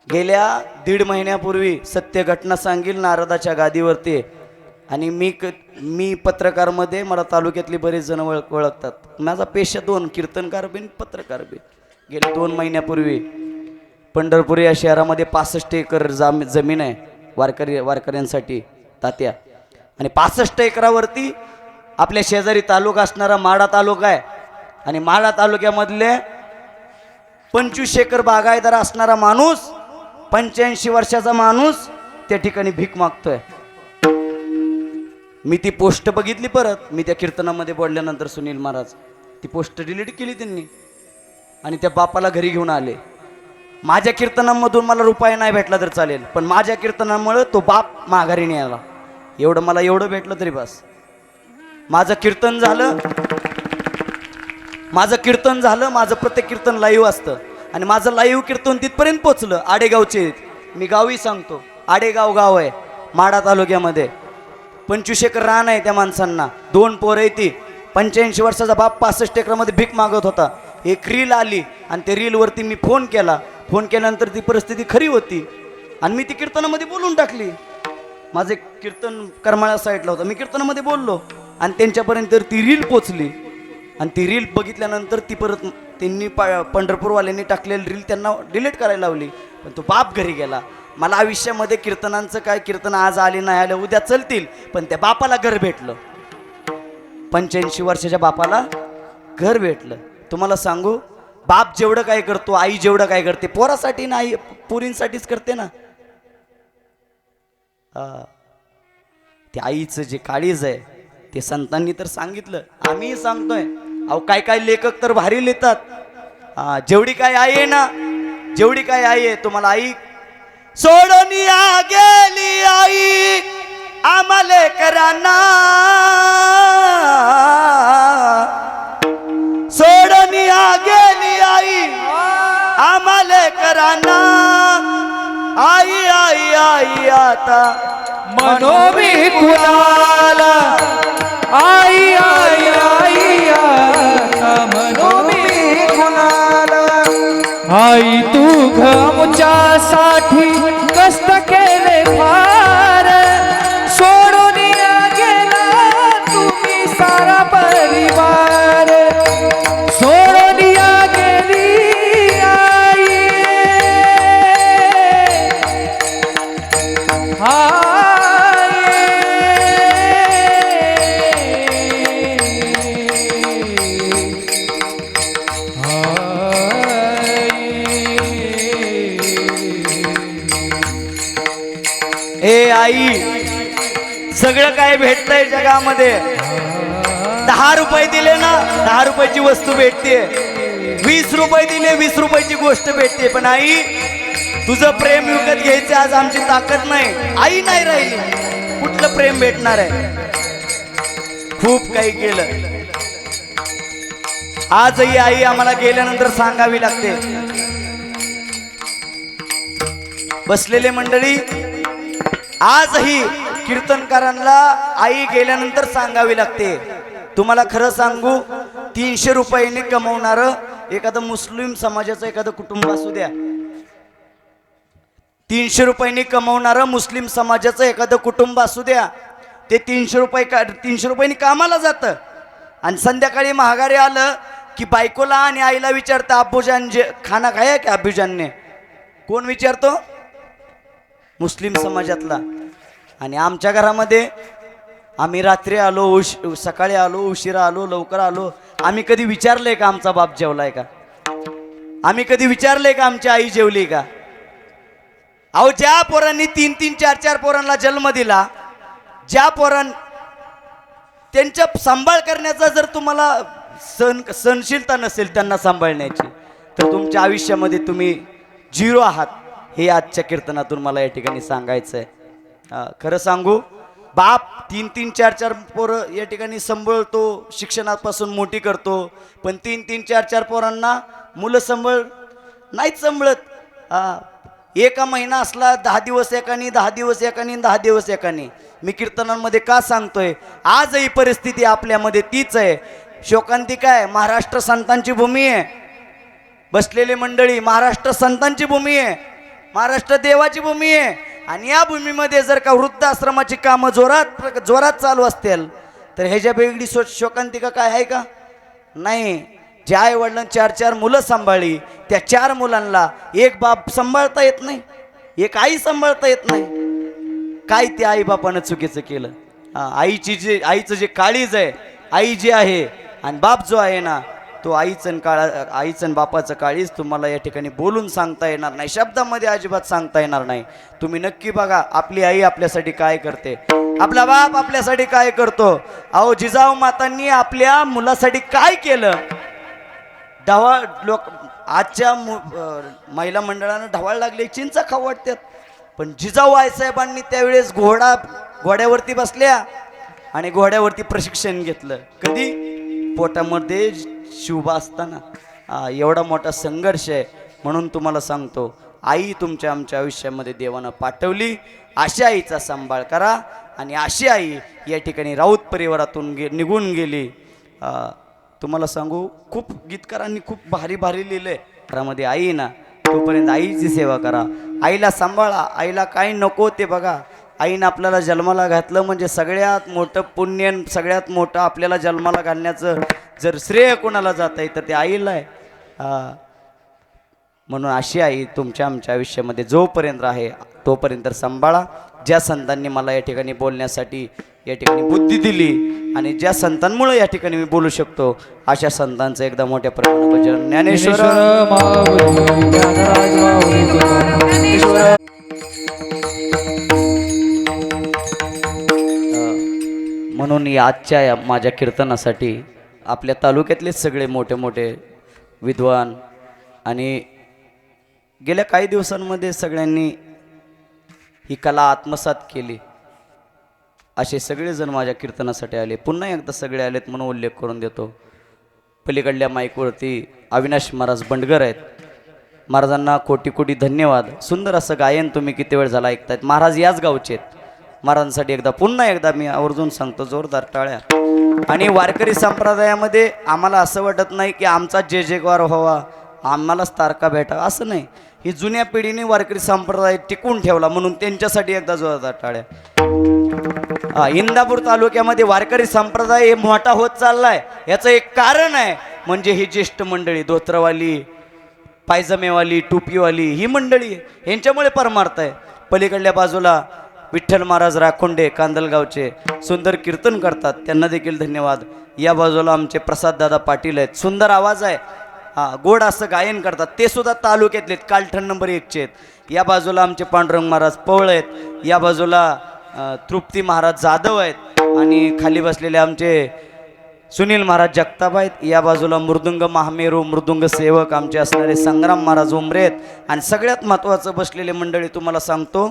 गेल्या 1.5 महिन्यापूर्वी सत्य घटना सांगील नारदाच्या गादीवरती. आणि मी पत्रकारमध्ये, मला तालुक्यातली बरेच जण ओळखतात. माझा पेशा 2, कीर्तनकार बिन पत्रकार बिन. गेल्या 2 महिन्यापूर्वी पंढरपूर या शहरामध्ये 65 एकर जमीन आहे वारकऱ्यांसाठी तात्या. आणि 65 एकरावरती आपल्या शेजारी तालुका असणारा माढा तालुका आहे. आणि माढा तालुक्यामधले 25 एकर बागायतदार असणारा माणूस, 85 वर्षाचा माणूस त्या ठिकाणी भीक मागतोय. मी ती पोस्ट बघितली. परत मी त्या कीर्तनामध्ये बोलल्यानंतर सुनील महाराज ती पोस्ट डिलीट केली त्यांनी आणि त्या बापाला घरी घेऊन आले. माझ्या कीर्तनामधून मला रुपया नाही भेटला तर चालेल, पण माझ्या कीर्तनामुळे तो बाप माघारी नाही आला. मला एवढं भेटलं तरी बस. माझं कीर्तन झालं, माझं कीर्तन झालं, माझं प्रत्येक कीर्तन लाईव्ह असतं आणि माझं लाईव्ह कीर्तन तिथपर्यंत पोचलं. आडेगावचे मी गावही सांगतो, आडेगाव गाव आहे माढा तालुक्यामध्ये. 25 एकर रान आहे त्या माणसांना, 2 पोरं आहे ती. 85 वर्षाचा बाप 65 एकरामध्ये भीक मागत होता. एक रील आली आणि त्या रीलवरती मी फोन केला. फोन केल्यानंतर ती परिस्थिती खरी होती आणि मी ती कीर्तनामध्ये बोलून टाकली. माझे कीर्तन करमाळ्या साईडला होतं, मी कीर्तनामध्ये बोललो आणि त्यांच्यापर्यंत ती रील पोचली. आणि ती रील बघितल्यानंतर ती परत त्यांनी पंढरपूरवाल्यांनी टाकलेली रील त्यांना डिलीट करायला लावली. पण तो बाप घरी गेला. मला आयुष्यामध्ये कीर्तनांचं काय, कीर्तन आज आले नाही आले उद्या चलतील, पण त्या बापाला घर भेटलं. 85 वर्षाच्या बापाला घर भेटलं. तुम्हाला सांगू, बाप जेवढं काय करतो, आई जेवढं काय करते, पोरासाठी नाही पुरींसाठीच करते ना. ते आईचं जे काळीज आहे ते संतांनी तर सांगितलं, आम्ही सांगतोय. अहो काय काय लेखक तर भारी लिहितात. जेवढी काय आई आहे ना, जेवढी काय आई आहे, तुम्हाला आई सोडून या गेली आई आम्हाले कराना, सोडून या गेली आई आम्हाले कराना, आई आई आई आता मनोमी कुणाला आई आई आई आता मनोमी कुणाला. आई तू आमच्यासाठी कष्ट केले फार, सोडून गेला तुम्ही सारा परिवार, सोडून गेली आई. ए आई, सगळं काय भेटतंय जगामध्ये. 10 रुपये दिले ना, 10 रुपयाची वस्तू भेटते. 20 रुपये दिले, 20 रुपयाची गोष्ट भेटते. पण आई, तुझं प्रेम विकत घ्यायचं आज आमची ताकद नाही. आई नाही राहिली, कुठलं प्रेम भेटणार आहे. खूप काही केलं. आजही आई आम्हाला गेल्यानंतर सांगावी लागते. बसलेले मंडळी, आजही कीर्तनकारांना आई गेल्यानंतर सांगावी लागते. तुम्हाला खरं सांगू, 300 रुपयांनी कमवणारं एखादं मुस्लिम समाजाचं एखादं कुटुंब असू द्या, 300 रुपयांनी कमवणारं मुस्लिम समाजाचं एखादं कुटुंब असू द्या, ते 300 रुपयांनी कामाला जातं आणि संध्याकाळी महागारी आलं की बायकोला आणि आईला विचारतं, अब्बूजान जे खाना खाया की अब्बूजानने? कोण विचारतो? मुस्लिम समाजातला. आणि आमच्या घरामध्ये आम्ही रात्री आलो, सकाळी आलो, उशिरा आलो, लवकर आलो, आम्ही कधी विचारलंय का आमचा बाप जेवलाय का? आम्ही कधी विचारलंय का आमची आई जेवली का? अहो, ज्या पोरांनी 3-3, 4-4 पोरांना जन्म दिला, ज्या त्यांच्या सांभाळ करण्याचा जर तुम्हाला सहनशीलता नसेल त्यांना सांभाळण्याची, तर तुमच्या आयुष्यामध्ये तुम्ही 0 आहात. हे आजच्या कीर्तनातून मला या ठिकाणी सांगायचं आहे. खरं सांगू, बाप 3-3, 4-4 पोरं या ठिकाणी सांभाळतो, शिक्षणापासून मोठी करतो, पण 3-3, 4-4 पोरांना मुलं नाहीच सांभाळत. एका महिना असला 10 दिवस एकानी, 10 दिवस एकानी, 10 दिवस एकानी. मी कीर्तनांमध्ये का सांगतोय? आजही परिस्थिती आपल्यामध्ये तीच आहे. शोकांतिका आहे. महाराष्ट्र संतांची भूमी आहे. बसलेली मंडळी, महाराष्ट्र संतांची भूमी आहे, महाराष्ट्र देवाची भूमी आहे. आणि या भूमीमध्ये जर का वृद्धाश्रमाची कामं जोरात चालू असतील, तर ह्याच्या वेगळी शोकांतिका काय आहे का? नाही. ज्या आई वडिलांनी 4-4 मुलं सांभाळली, त्या 4 मुलांना एक बाप सांभाळता येत नाही, एक आई सांभाळता येत नाही. काय त्या आई बापानं चुकीचं केलं? आईचं जे काळीज आहे, आई जी आहे आणि बाप जो आहे ना, तो आईचं बापाचं काळीज तुम्हाला या ठिकाणी बोलून सांगता येणार नाही, शब्दामध्ये अजिबात सांगता येणार नाही. तुम्ही नक्की बघा आपली आई आपल्यासाठी काय करते, आपला बाप आपल्यासाठी काय करतो. अहो, जिजाऊ मातांनी आपल्या मुलासाठी काय केलं? आजच्या महिला मंडळानं ढवाळ लागले, चिंचा खाऊ वाटतात. पण जिजाऊ आईसाहेबांनी त्यावेळेस घोड्यावरती बसल्या आणि घोड्यावरती प्रशिक्षण घेतलं. कधी? पोटामध्ये शुभ असताना एवढा मोठा संघर्ष आहे. म्हणून तुम्हाला सांगतो, आई तुमच्या आमच्या आयुष्यामध्ये देवानं पाठवली. अशा आईचा सांभाळ करा. आणि अशी आई या ठिकाणी राऊत परिवारातून निघून गेली. तुम्हाला सांगू, खूप गीतकारांनी खूप भारी भारी लिहिलंय. घरामध्ये आई ना, तोपर्यंत आईची सेवा करा. आईला सांभाळा. आईला काय नको ते बघा. आईनं आपल्याला जन्माला घातलं म्हणजे सगळ्यात मोठं पुण्य, सगळ्यात मोठं आपल्याला जन्माला घालण्याचं जर श्रेय कोणाला जात आहे तर ते आईला आहे. म्हणून अशी आई तुमच्या आमच्या आयुष्यामध्ये जोपर्यंत आहे तोपर्यंत सांभाळा. ज्या संतांनी मला या ठिकाणी बोलण्यासाठी या ठिकाणी बुद्धी दिली आणि ज्या संतांमुळे या ठिकाणी मी बोलू शकतो, अशा संतांचं एकदा मोठ्या प्रमाणात भजन. ज्ञानेश्वर माऊली, ज्ञानराज माऊली तुकाराम. म्हणून या आजच्या या माझ्या कीर्तनासाठी आपल्या तालुक्यातलेच सगळे मोठे मोठे विद्वान आणि गेल्या काही दिवसांमध्ये सगळ्यांनी ही कला आत्मसात केली असे सगळेजण माझ्या कीर्तनासाठी आले. पुन्हा एकदा सगळे आलेत म्हणून उल्लेख करून देतो. पलीकडल्या माईकवरती अविनाश महाराज बंडगर आहेत. महाराजांना कोटी कोटी धन्यवाद. सुंदर असं गायन तुम्ही किती वेळ झाला ऐकतायत. महाराज याच गावचे आहेत. महाराजांसाठी एकदा पुन्हा एकदा मी आवर्जून सांगतो, जोरदार टाळ्या. आणि वारकरी संप्रदायामध्ये आम्हाला असं वाटत नाही की आमचा जय जयकार व्हावा, आम्हालाच तारका भेटावा, असं नाही. ही जुन्या पिढीने वारकरी संप्रदाय टिकून ठेवला, म्हणून त्यांच्यासाठी एकदा जोरदार टाळ्या. इंदापूर तालुक्यामध्ये वारकरी संप्रदाय हे मोठा होत चाललाय. याचं एक कारण आहे म्हणजे ही ज्येष्ठ मंडळी, धोत्रवाली, पायजमेवाली, टोपीवाली ही मंडळी, यांच्यामुळे परमार्थ आहे. पलीकडल्या बाजूला विठ्ठल महाराज राखोंडे कांदलगावचे सुंदर कीर्तन करतात, त्यांना देखील धन्यवाद. या बाजूला आमचे प्रसाद दादा पाटील आहेत, सुंदर आवाज आहे, गोड असं गायन करतात, ते सुद्धा तालुक्यातले आहेत, कालठण नंबर 1चे आहेत. या बाजूला आमचे पांडुरंग महाराज पवळ आहेत, या बाजूला तृप्ती महाराज जाधव आहेत आणि खाली बसलेले आमचे सुनील महाराज जगताप आहेत. या बाजूला मृदुंग महामेरू मृदुंग सेवक आमचे असणारे संग्राम महाराज उमरे आहेत. आणि सगळ्यात महत्त्वाचं बसलेले मंडळी तुम्हाला सांगतो,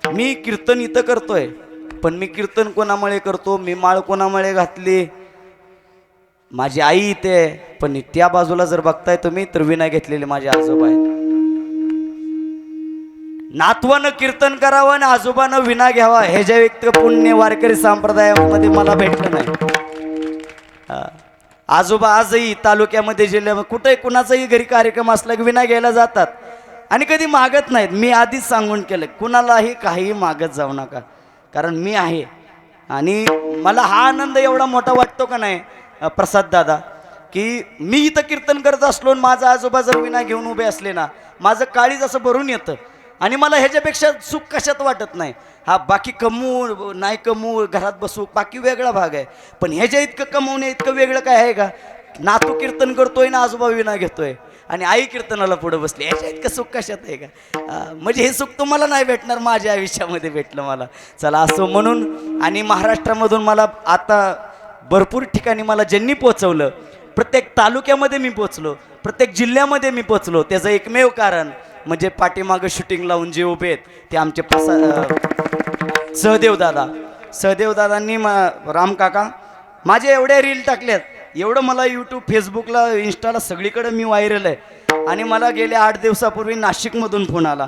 मी कीर्तन इथं करतोय, पण मी कीर्तन कोणामुळे करतो, मी माळ कोणामुळे घातली, माझी आई इथे आहे, पण त्या बाजूला जर बघताय तुम्ही तर विना घेतलेले माझे आजोबा आहेत. नातवानं कीर्तन करावं आणि आजोबानं विना घ्यावा, ह्याच्या व्यक्त पुण्य वारकरी संप्रदायामध्ये मला भेटलं नाही. आजोबा आजही तालुक्यामध्ये जिल्ह्यामध्ये कुठे कुणाचाही घरी कार्यक्रम असला की विना घ्यायला जातात आणि कधी मागत नाहीत. मी आधीच सांगून केलं, कुणालाही काही मागत जाऊ नका, कारण मी आहे. आणि मला हा आनंद एवढा मोठा वाटतो का नाही प्रसाद दादा, की मी इथं कीर्तन करत असलो माझा आजोबा जर विना घेऊन उभे असले ना, माझं काळीज असं भरून येतं आणि मला ह्याच्यापेक्षा सुख कशात वाटत नाही. हा बाकी कमवू नाही कमवू घरात बसू बाकी वेगळा भाग आहे, पण ह्याच्या इतकं कमवणे इतकं वेगळं काय आहे का. नातू कीर्तन करतोय ना आजोबा विना घेतोय आणि आई कीर्तनाला पुढे बसली, ह्याच्या इतकं सुख कशात आहे का. म्हणजे हे सुख तुम्हाला नाही भेटणार, माझ्या आयुष्यामध्ये भेटलं मला. चला असो. म्हणून आणि महाराष्ट्रामधून मला आता भरपूर ठिकाणी मला ज्यांनी पोचवलं, प्रत्येक तालुक्यामध्ये मी पोचलो, प्रत्येक जिल्ह्यामध्ये मी पोचलो, त्याचं एकमेव कारण म्हणजे पाठीमागं शूटिंग लावून जे उभे आहेत ते आमचे सहदेव दादांनी राम काका माझे एवढे रील टाकलेत, एवढं मला यूट्यूब फेसबुकला इंस्टाला सगळीकडे मी व्हायरल आहे. आणि मला गेल्या 8 दिवसापूर्वी नाशिकमधून फोन आला,